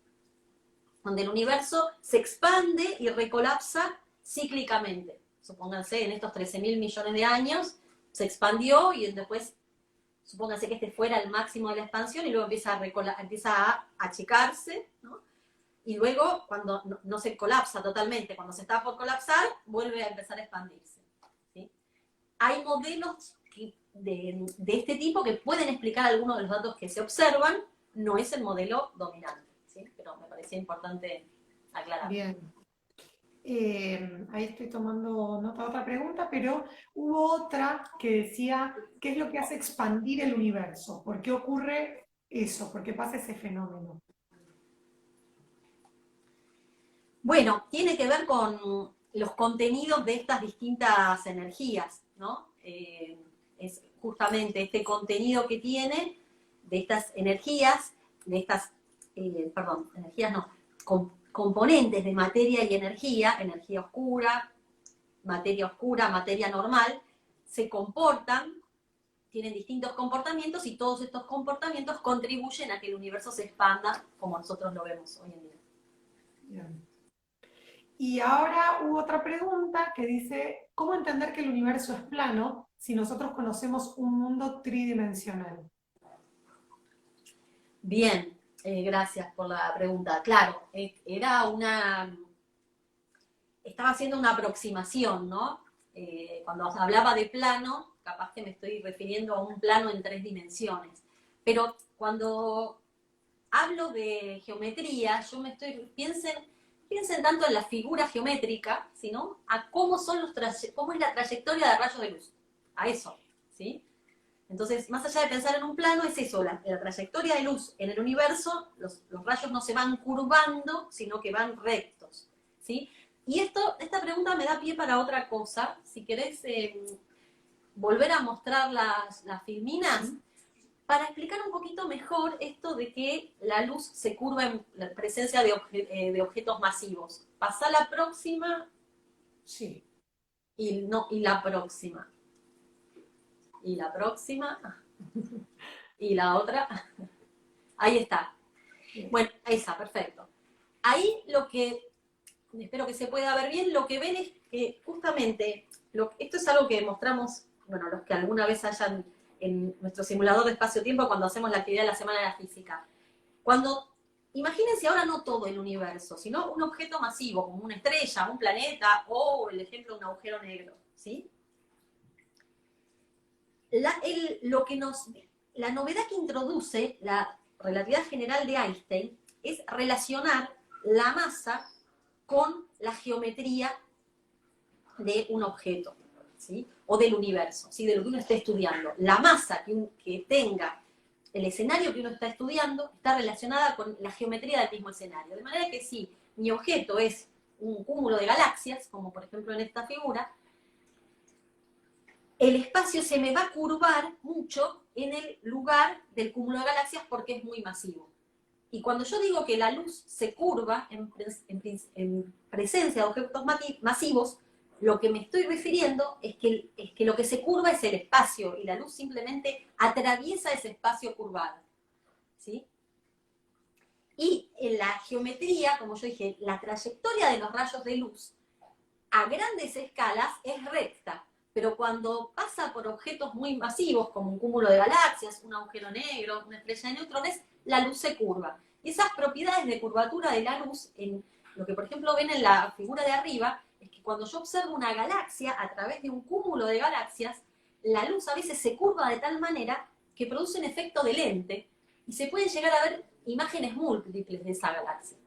donde el universo se expande y recolapsa cíclicamente. Supónganse, en estos 13.000 millones de años se expandió y después, supónganse que este fuera el máximo de la expansión y luego empieza a achicarse, ¿no? Y luego, cuando no se colapsa totalmente, cuando se está por colapsar, vuelve a empezar a expandirse, ¿sí? Hay modelos de este tipo que pueden explicar algunos de los datos que se observan, no es el modelo dominante, ¿sí? Pero me parecía importante aclarar. Bien. Ahí estoy tomando nota de otra pregunta, pero hubo otra que decía, ¿qué es lo que hace expandir el universo? ¿Por qué ocurre eso? ¿Por qué pasa ese fenómeno? Bueno, tiene que ver con los contenidos de estas distintas energías, ¿no? Es justamente este contenido que tiene de estas energías, de estas, perdón, energías no, componentes de materia y energía oscura, materia normal, se comportan, tienen distintos comportamientos y todos estos comportamientos contribuyen a que el universo se expanda como nosotros lo vemos hoy en día. Bien. Y ahora hubo otra pregunta que dice, ¿cómo entender que el universo es plano si nosotros conocemos un mundo tridimensional? Bien, gracias por la pregunta. Claro, estaba haciendo una aproximación, ¿no? Cuando hablaba de plano, capaz que me estoy refiriendo a un plano en 3 dimensiones. Pero cuando hablo de geometría, piensen tanto en la figura geométrica, sino a cómo es la trayectoria de rayos de luz. A eso, ¿sí? Entonces, más allá de pensar en un plano, es eso, la trayectoria de luz en el universo, los rayos no se van curvando, sino que van rectos, ¿sí? Y esta pregunta me da pie para otra cosa. Si querés volver a mostrar las filminas, Sí. para explicar un poquito mejor esto de que la luz se curva en la presencia de objetos masivos. Pasá la próxima Sí. y la próxima. Y la próxima. Y la otra. Ahí está. Bien. Bueno, esa, perfecto. Ahí lo que, espero que se pueda ver bien, lo que ven es que justamente, esto es algo que mostramos, bueno, los que alguna vez hayan en nuestro simulador de espacio-tiempo cuando hacemos la actividad de la Semana de la Física. Imagínense ahora no todo el universo, sino un objeto masivo, como una estrella, un planeta, o el ejemplo de un agujero negro, ¿sí? La novedad que introduce la relatividad general de Einstein es relacionar la masa con la geometría de un objeto, ¿sí? O del universo, ¿sí? De lo que uno esté estudiando. La masa que tenga el escenario que uno está estudiando está relacionada con la geometría del mismo escenario. De manera que si mi objeto es un cúmulo de galaxias, como por ejemplo en esta figura, el espacio se me va a curvar mucho en el lugar del cúmulo de galaxias porque es muy masivo. Y cuando yo digo que la luz se curva en presencia de objetos masivos, lo que me estoy refiriendo es que lo que se curva es el espacio y la luz simplemente atraviesa ese espacio curvado, ¿sí? Y en la geometría, como yo dije, la trayectoria de los rayos de luz a grandes escalas es recta, pero cuando pasa por objetos muy masivos, como un cúmulo de galaxias, un agujero negro, una estrella de neutrones, la luz se curva. Y esas propiedades de curvatura de la luz, en lo que por ejemplo ven en la figura de arriba, es que cuando yo observo una galaxia a través de un cúmulo de galaxias, la luz a veces se curva de tal manera que produce un efecto de lente y se pueden llegar a ver imágenes múltiples de esa galaxia.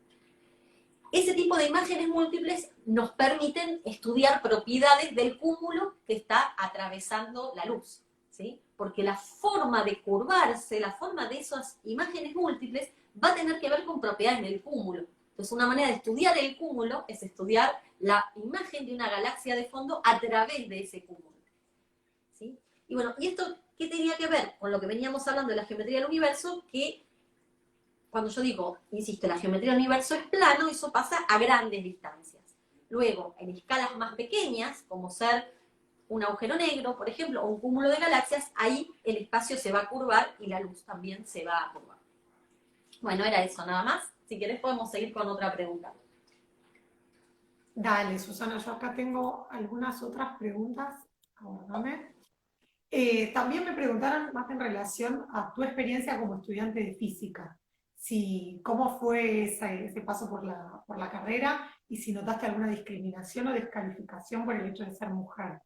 Ese tipo de imágenes múltiples nos permiten estudiar propiedades del cúmulo que está atravesando la luz, ¿sí? Porque la forma de curvarse, la forma de esas imágenes múltiples va a tener que ver con propiedades del cúmulo. Entonces, una manera de estudiar el cúmulo es estudiar la imagen de una galaxia de fondo a través de ese cúmulo, ¿sí? Y bueno, ¿y esto qué tenía que ver con lo que veníamos hablando de la geometría del universo? Que cuando yo digo, insisto, la geometría del universo es plano, eso pasa a grandes distancias. Luego, en escalas más pequeñas, como ser un agujero negro, por ejemplo, o un cúmulo de galaxias, ahí el espacio se va a curvar y la luz también se va a curvar. Bueno, era eso nada más. Si querés podemos seguir con otra pregunta. Dale, Susana, yo acá tengo algunas otras preguntas. Aguárdame. También me preguntaron más en relación a tu experiencia como estudiante de física. Si, ¿cómo fue ese paso por la carrera y si notaste alguna discriminación o descalificación por el hecho de ser mujer?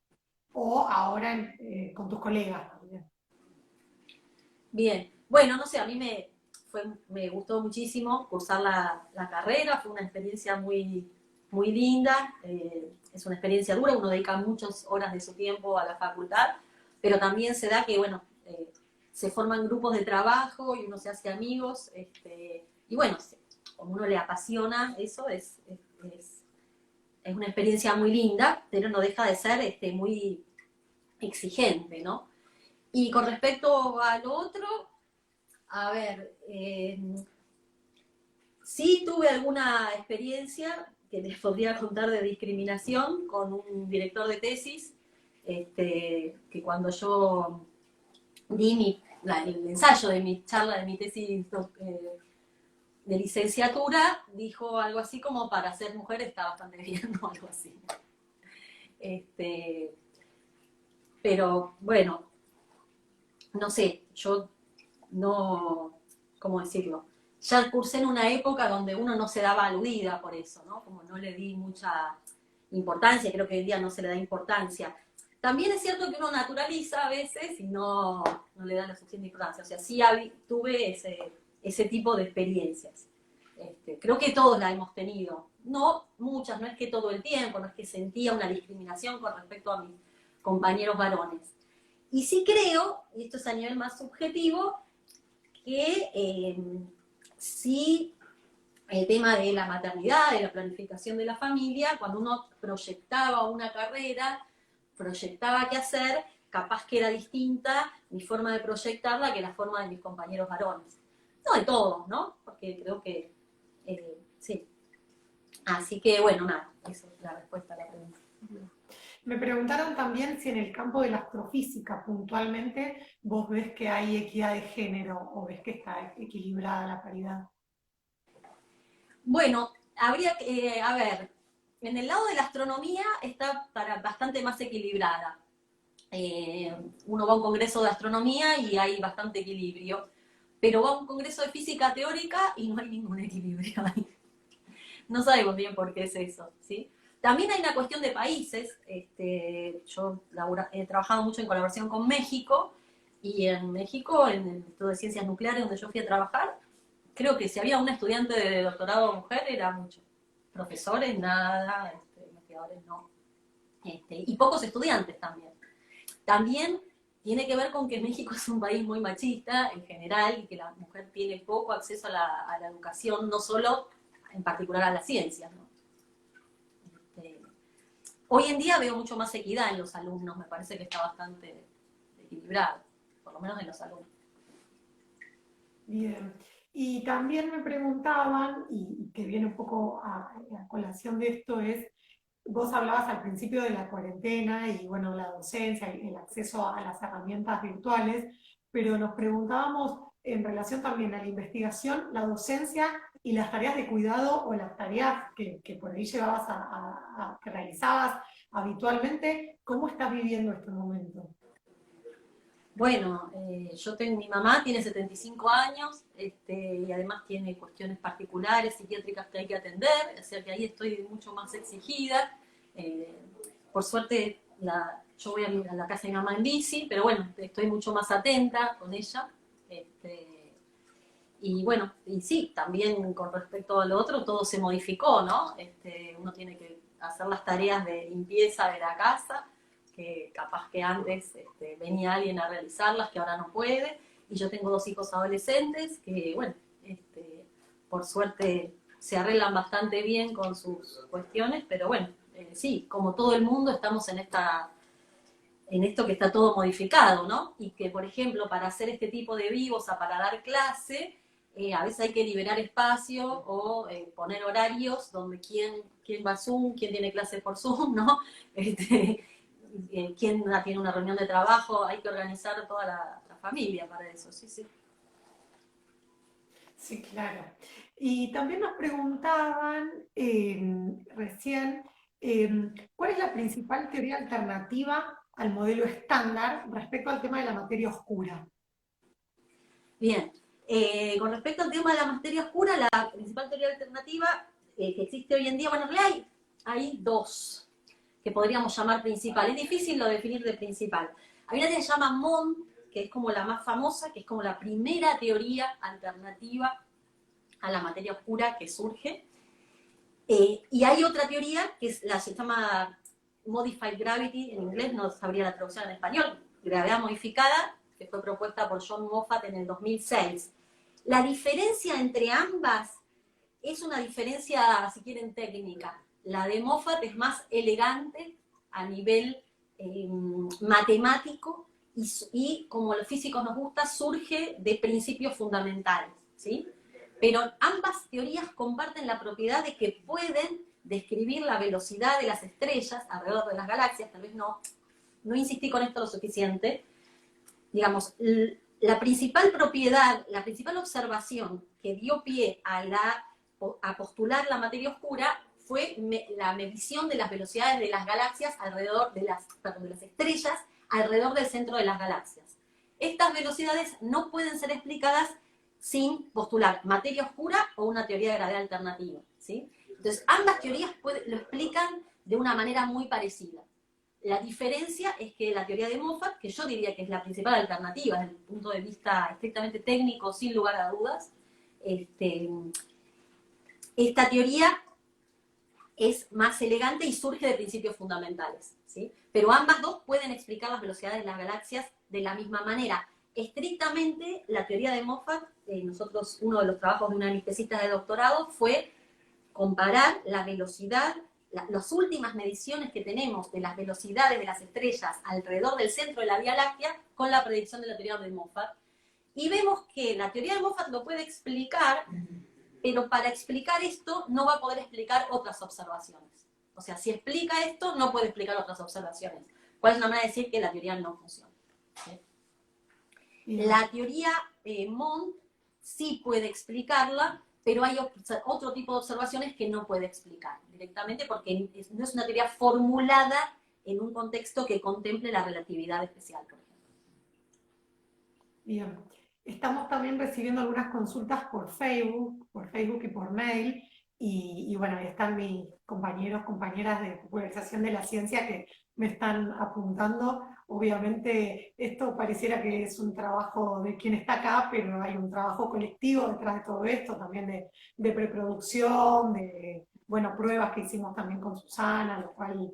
O ahora con tus colegas también. Bien, bueno, no sé, a mí me gustó muchísimo cursar la carrera, fue una experiencia muy, muy linda, es una experiencia dura, uno dedica muchas horas de su tiempo a la facultad, pero también se da que, bueno, se forman grupos de trabajo y uno se hace amigos, y bueno, como uno le apasiona eso, es una experiencia muy linda, pero no deja de ser muy exigente, ¿no? Y con respecto al otro, a ver, sí tuve alguna experiencia que les podría contar de discriminación con un director de tesis, que cuando yo di el ensayo de mi charla, de mi tesis de licenciatura, dijo algo así como para ser mujer está bastante bien, o algo así. Pero bueno, no sé, yo no, ¿cómo decirlo? Ya cursé en una época donde uno no se daba aludida por eso, ¿no? Como no le di mucha importancia, creo que hoy en día no se le da importancia. También es cierto que uno naturaliza a veces y no le da la suficiente importancia. O sea, sí tuve ese tipo de experiencias. Creo que todos la hemos tenido. No muchas, no es que todo el tiempo, no es que sentía una discriminación con respecto a mis compañeros varones. Y sí creo, y esto es a nivel más subjetivo, que sí el tema de la maternidad, de la planificación de la familia, cuando uno proyectaba una carrera, proyectaba qué hacer, capaz que era distinta mi forma de proyectarla que la forma de mis compañeros varones. No de todos, ¿no? Porque creo que sí. Así que bueno, nada, esa es la respuesta a la pregunta. Me preguntaron también si en el campo de la astrofísica puntualmente vos ves que hay equidad de género o ves que está equilibrada la paridad. Bueno, habría que, a ver, en el lado de la astronomía está bastante más equilibrada. Uno va a un congreso de astronomía y hay bastante equilibrio, pero va a un congreso de física teórica y no hay ningún equilibrio ahí. No sabemos bien por qué es eso, ¿sí? También hay una cuestión de países. Yo he trabajado mucho en colaboración con México, y en México, en el Instituto de Ciencias Nucleares, donde yo fui a trabajar, creo que si había una estudiante de doctorado mujer, era mucho. Profesores, nada, investigadores, no. Y pocos estudiantes también. También tiene que ver con que México es un país muy machista en general y que la mujer tiene poco acceso a la educación, no solo en particular a las ciencias, ¿no? Hoy en día veo mucho más equidad en los alumnos, me parece que está bastante equilibrado, por lo menos en los alumnos. Bien. Y también me preguntaban, y que viene un poco a colación de esto, es, vos hablabas al principio de la cuarentena y bueno, la docencia y el acceso a las herramientas virtuales, pero nos preguntábamos en relación también a la investigación, la docencia y las tareas de cuidado o las tareas que por ahí llevabas que realizabas habitualmente, ¿cómo estás viviendo este momento? Bueno, mi mamá tiene 75 años, y además tiene cuestiones particulares, psiquiátricas que hay que atender, o sea que ahí estoy mucho más exigida. Por suerte, yo voy a la casa de mi mamá en bici, pero bueno, estoy mucho más atenta con ella. Y bueno, y sí, también con respecto a lo otro, todo se modificó, ¿no? Uno tiene que hacer las tareas de limpieza de la casa, que capaz que antes venía alguien a realizarlas, que ahora no puede. Y yo tengo 2 hijos adolescentes que, bueno, por suerte se arreglan bastante bien con sus cuestiones, pero bueno, sí, como todo el mundo estamos en esto que está todo modificado, ¿no? Y que, por ejemplo, para hacer este tipo de vivos, o sea, para dar clase, a veces hay que liberar espacio o poner horarios donde quién va a Zoom, quién tiene clase por Zoom, ¿no? Quién tiene una reunión de trabajo, hay que organizar toda la familia para eso, sí, sí. Sí, claro. Y también nos preguntaban recién, ¿cuál es la principal teoría alternativa al modelo estándar respecto al tema de la materia oscura? Bien, con respecto al tema de la materia oscura, la principal teoría alternativa que existe hoy en día, bueno, en realidad hay 2 que podríamos llamar principal. Es difícil lo definir de principal. Hay una que se llama Mond, que es como la más famosa, que es como la primera teoría alternativa a la materia oscura que surge. Y hay otra teoría que se llama Modified Gravity, en inglés, no sabría la traducción en español, gravedad modificada, que fue propuesta por John Moffat en el 2006. La diferencia entre ambas es una diferencia, si quieren, técnica. La de Moffat es más elegante a nivel matemático y, como a los físicos nos gusta, surge de principios fundamentales, ¿sí? Pero ambas teorías comparten la propiedad de que pueden describir la velocidad de las estrellas alrededor de las galaxias. Tal vez no insistí con esto lo suficiente. Digamos, la principal propiedad, la principal observación que dio pie a postular la materia oscura fue la medición de las velocidades de las galaxias alrededor de las estrellas alrededor del centro de las galaxias. Estas velocidades no pueden ser explicadas sin postular materia oscura o una teoría de gravedad alternativa, ¿sí? Entonces, ambas teorías lo explican de una manera muy parecida. La diferencia es que la teoría de Moffat, que yo diría que es la principal alternativa desde el punto de vista estrictamente técnico, sin lugar a dudas, esta teoría es más elegante y surge de principios fundamentales, ¿sí? Pero ambas 2 pueden explicar las velocidades de las galaxias de la misma manera. Estrictamente, la teoría de Moffat, nosotros, uno de los trabajos de una de mis tesistas de doctorado fue comparar la velocidad, las últimas mediciones que tenemos de las velocidades de las estrellas alrededor del centro de la Vía Láctea con la predicción de la teoría de Moffat. Y vemos que la teoría de Moffat lo puede explicar, pero para explicar esto no va a poder explicar otras observaciones. O sea, si explica esto, no puede explicar otras observaciones. ¿Cuál es una manera de decir que la teoría no funciona? ¿Sí? La teoría Mond sí puede explicarla, pero hay otro tipo de observaciones que no puede explicar directamente porque no es una teoría formulada en un contexto que contemple la relatividad especial, por ejemplo. Bien. Estamos también recibiendo algunas consultas por Facebook y por mail, y bueno, ahí están mis compañeros, compañeras de popularización de la ciencia que me están apuntando. Obviamente esto pareciera que es un trabajo de quien está acá, pero hay un trabajo colectivo detrás de todo esto, también de preproducción, de, bueno, pruebas que hicimos también con Susana, lo cual,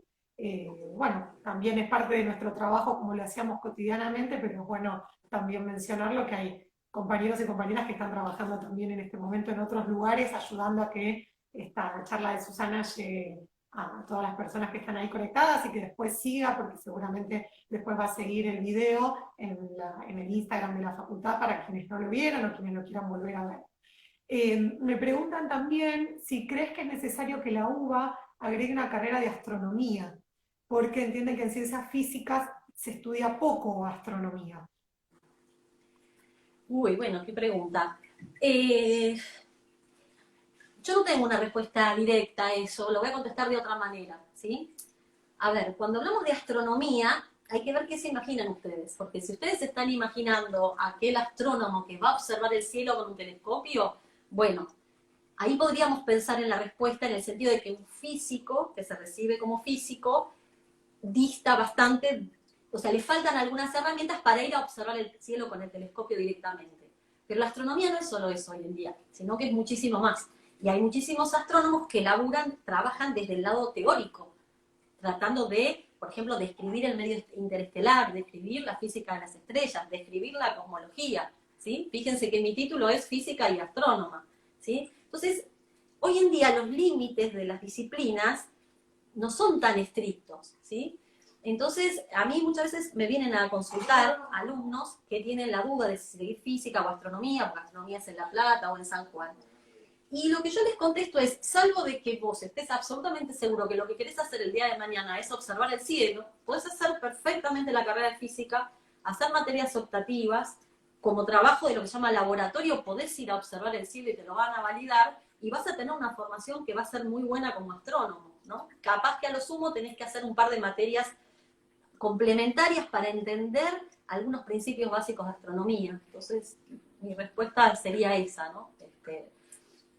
bueno, también es parte de nuestro trabajo como lo hacíamos cotidianamente, pero bueno, también mencionarlo que hay compañeros y compañeras que están trabajando también en este momento en otros lugares, ayudando a que esta charla de Susana llegue a todas las personas que están ahí conectadas y que después siga, porque seguramente después va a seguir el video en el Instagram de la facultad para quienes no lo vieron o quienes lo quieran volver a ver. Me preguntan también si crees que es necesario que la UBA agregue una carrera de astronomía, porque entienden que en ciencias físicas se estudia poco astronomía. Uy, bueno, qué pregunta. Yo no tengo una respuesta directa a eso, lo voy a contestar de otra manera, ¿sí? A ver, cuando hablamos de astronomía, hay que ver qué se imaginan ustedes, porque si ustedes se están imaginando a aquel astrónomo que va a observar el cielo con un telescopio, bueno, ahí podríamos pensar en la respuesta en el sentido de que un físico, que se recibe como físico, dista bastante, o sea, le faltan algunas herramientas para ir a observar el cielo con el telescopio directamente. Pero la astronomía no es solo eso hoy en día, sino que es muchísimo más. Y hay muchísimos astrónomos que trabajan desde el lado teórico, tratando de, por ejemplo, describir el medio interestelar, describir la física de las estrellas, describir la cosmología, ¿sí? Fíjense que mi título es física y astrónoma, ¿sí? Entonces, hoy en día los límites de las disciplinas no son tan estrictos, ¿sí? Entonces, a mí muchas veces me vienen a consultar alumnos que tienen la duda de si seguir física o astronomía, porque astronomía es en La Plata o en San Juan. Y lo que yo les contesto es, salvo de que vos estés absolutamente seguro que lo que querés hacer el día de mañana es observar el cielo, podés hacer perfectamente la carrera de física, hacer materias optativas, como trabajo de lo que se llama laboratorio, podés ir a observar el cielo y te lo van a validar, y vas a tener una formación que va a ser muy buena como astrónomo, ¿no? Capaz que a lo sumo tenés que hacer un par de materias complementarias para entender algunos principios básicos de astronomía. Entonces, mi respuesta sería esa, ¿no?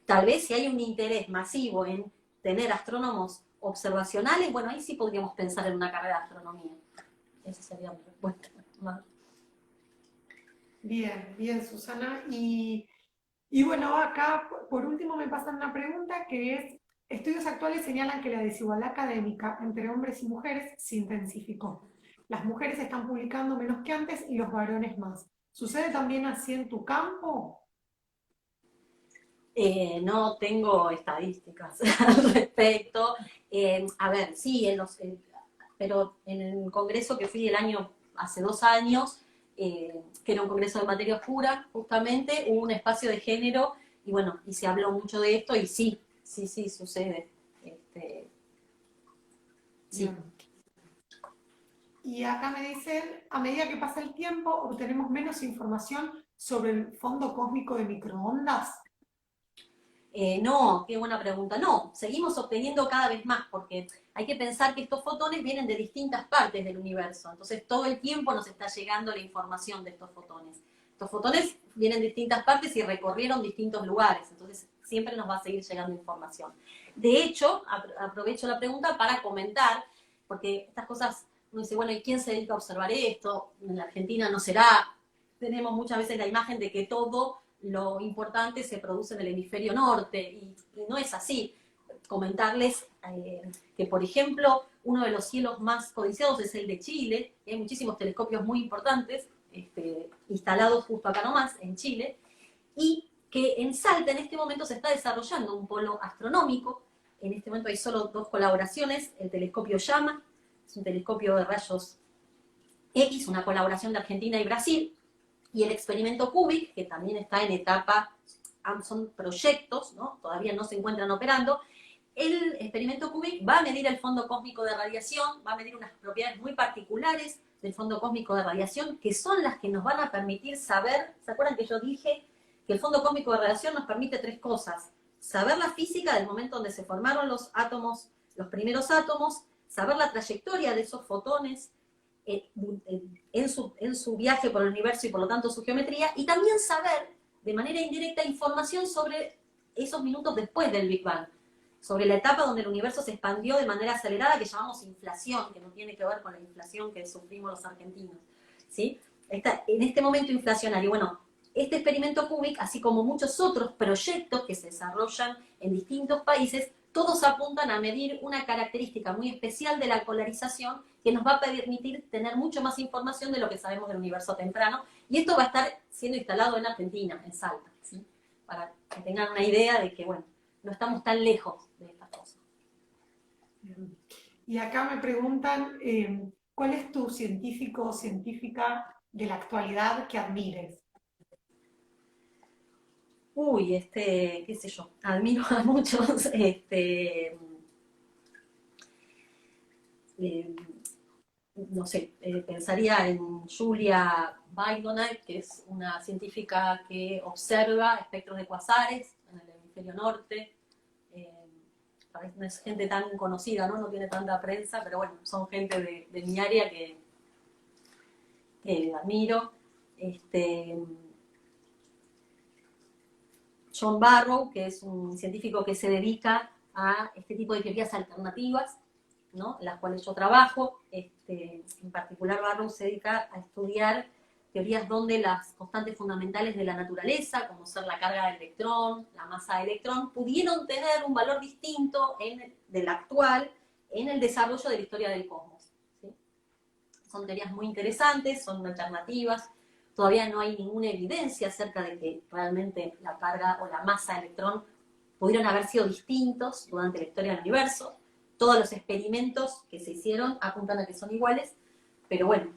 Tal vez si hay un interés masivo en tener astrónomos observacionales, bueno, ahí sí podríamos pensar en una carrera de astronomía. Esa sería mi respuesta. Bien, bien, Susana. Y bueno, acá por último me pasan una pregunta que es, estudios actuales señalan que la desigualdad académica entre hombres y mujeres se intensificó. Las mujeres están publicando menos que antes y los varones más. ¿Sucede también así en tu campo? No tengo estadísticas al respecto. A ver, sí, pero en el congreso que fui hace 2 años, que era un congreso de materia oscura, justamente, hubo un espacio de género y bueno, y se habló mucho de esto y sí, sí, sí, sucede. Sí. Bien. Y acá me dicen, a medida que pasa el tiempo, obtenemos menos información sobre el fondo cósmico de microondas. No, qué buena pregunta. No, seguimos obteniendo cada vez más porque hay que pensar que estos fotones vienen de distintas partes del universo. Entonces todo el tiempo nos está llegando la información de estos fotones. Estos fotones vienen de distintas partes y recorrieron distintos lugares. Entonces siempre nos va a seguir llegando información. De hecho, aprovecho la pregunta para comentar, porque estas cosas, uno dice, bueno, ¿y quién se dedica a observar esto? En la Argentina no será. Tenemos muchas veces la imagen de que todo lo importante se produce en el hemisferio norte y no es así. Comentarles que, por ejemplo, uno de los cielos más codiciados es el de Chile, hay muchísimos telescopios muy importantes instalados justo acá nomás, en Chile, y que en Salta en este momento se está desarrollando un polo astronómico. En este momento hay solo 2 colaboraciones, el telescopio Llama, es un telescopio de rayos X, una colaboración de Argentina y Brasil, y el experimento CUBIC, que también está en etapa, son proyectos, ¿no? Todavía no se encuentran operando. El experimento CUBIC va a medir el fondo cósmico de radiación, va a medir unas propiedades muy particulares del fondo cósmico de radiación, que son las que nos van a permitir saber, ¿se acuerdan que yo dije que el fondo cósmico de radiación nos permite 3 cosas? Saber la física del momento donde se formaron los átomos, los primeros átomos, saber la trayectoria de esos fotones, en su viaje por el universo y por lo tanto su geometría, y también saber de manera indirecta información sobre esos minutos después del Big Bang, sobre la etapa donde el universo se expandió de manera acelerada que llamamos inflación, que no tiene que ver con la inflación que sufrimos los argentinos, ¿sí? En este momento inflacionario, bueno, este experimento CUBIC, así como muchos otros proyectos que se desarrollan en distintos países, todos apuntan a medir una característica muy especial de la polarización que nos va a permitir tener mucho más información de lo que sabemos del universo temprano. Y esto va a estar siendo instalado en Argentina, en Salta, ¿sí? Para que tengan una idea de que, bueno, no estamos tan lejos de estas cosas. Y acá me preguntan, ¿cuál es tu científico o científica de la actualidad que admires? Uy, qué sé yo, admiro a muchos, no sé, pensaría en Julia Weidenauer, que es una científica que observa espectros de cuasares en el hemisferio norte. No es gente tan conocida, ¿no? No tiene tanta prensa, pero bueno, son gente de mi área que admiro. John Barrow, que es un científico que se dedica a este tipo de teorías alternativas, ¿no?, en las cuales yo trabajo. En particular, Barrow se dedica a estudiar teorías donde las constantes fundamentales de la naturaleza, como ser la carga del electrón, la masa del electrón, pudieron tener un valor distinto del actual en el desarrollo de la historia del cosmos. ¿Sí? Son teorías muy interesantes, son alternativas. Todavía no hay ninguna evidencia acerca de que realmente la carga o la masa del electrón pudieron haber sido distintos durante la historia del universo. Todos los experimentos que se hicieron apuntan a que son iguales, pero bueno,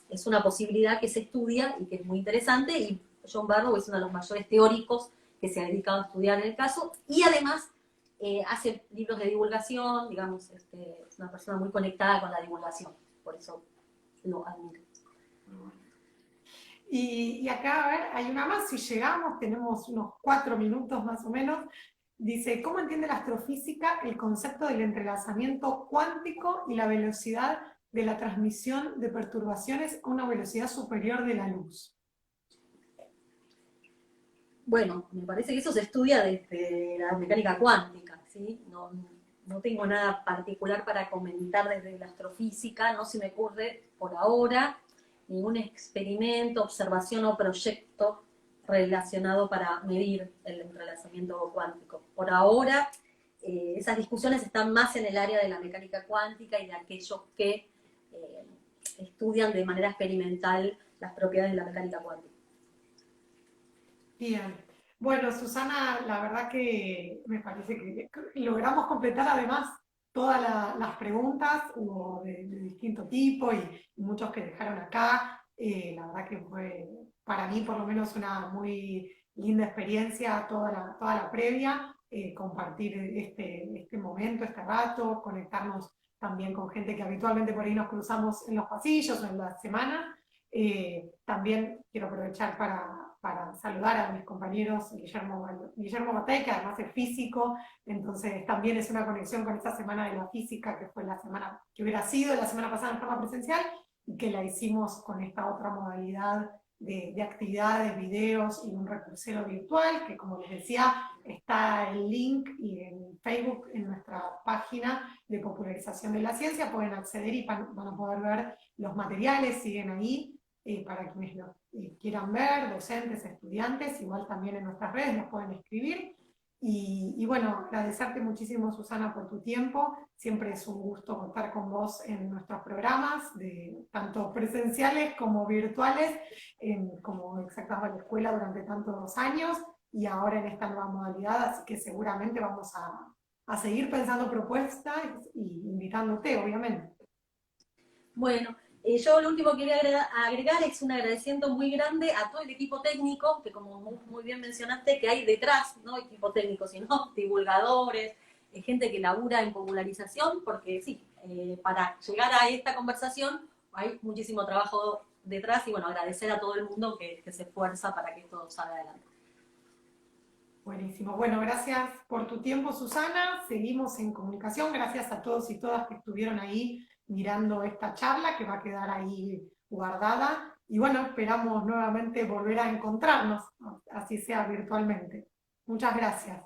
es una posibilidad que se estudia y que es muy interesante, y John Barrow es uno de los mayores teóricos que se ha dedicado a estudiar el caso, y además hace libros de divulgación, digamos, es una persona muy conectada con la divulgación, por eso lo admiro. Y acá, a ver, hay una más, si llegamos, tenemos unos 4 minutos más o menos. Dice, ¿cómo entiende la astrofísica el concepto del entrelazamiento cuántico y la velocidad de la transmisión de perturbaciones a una velocidad superior de la luz? Bueno, me parece que eso se estudia desde la mecánica cuántica, ¿sí? No tengo nada particular para comentar desde la astrofísica, no se me ocurre por ahora ningún experimento, observación o proyecto relacionado para medir el entrelazamiento cuántico. Por ahora, esas discusiones están más en el área de la mecánica cuántica y de aquellos que estudian de manera experimental las propiedades de la mecánica cuántica. Bien. Bueno, Susana, la verdad que me parece que logramos completar además todas las preguntas, hubo de distinto tipo y muchos que dejaron acá. La verdad que fue para mí por lo menos una muy linda experiencia toda la previa, compartir este momento, este rato, conectarnos también con gente que habitualmente por ahí nos cruzamos en los pasillos o en la semana. También quiero aprovechar para saludar a mis compañeros Guillermo Matei, que además es físico, entonces también es una conexión con esta semana de la física, que fue la semana que hubiera sido la semana pasada en forma presencial, y que la hicimos con esta otra modalidad de actividades, videos y un recursero virtual, que como les decía, está el link y en Facebook, en nuestra página de popularización de la ciencia, pueden acceder y van a poder ver los materiales, siguen ahí, para quienes lo quieran ver, docentes, estudiantes, igual también en nuestras redes nos pueden escribir. Y bueno, agradecerte muchísimo, Susana, por tu tiempo. Siempre es un gusto contar con vos en nuestros programas, tanto presenciales como virtuales, como exactas a la escuela durante tantos años, y ahora en esta nueva modalidad, así que seguramente vamos a seguir pensando propuestas y invitándote, obviamente. Bueno, yo lo último que quería agregar es un agradecimiento muy grande a todo el equipo técnico, que como muy bien mencionaste, que hay detrás, no equipo técnico, sino divulgadores, gente que labura en popularización, porque sí, para llegar a esta conversación hay muchísimo trabajo detrás, y bueno, agradecer a todo el mundo que se esfuerza para que esto salga adelante. Buenísimo. Bueno, gracias por tu tiempo, Susana. Seguimos en comunicación. Gracias a todos y todas que estuvieron ahí mirando esta charla, que va a quedar ahí guardada. Y bueno, esperamos nuevamente volver a encontrarnos, así sea virtualmente. Muchas gracias.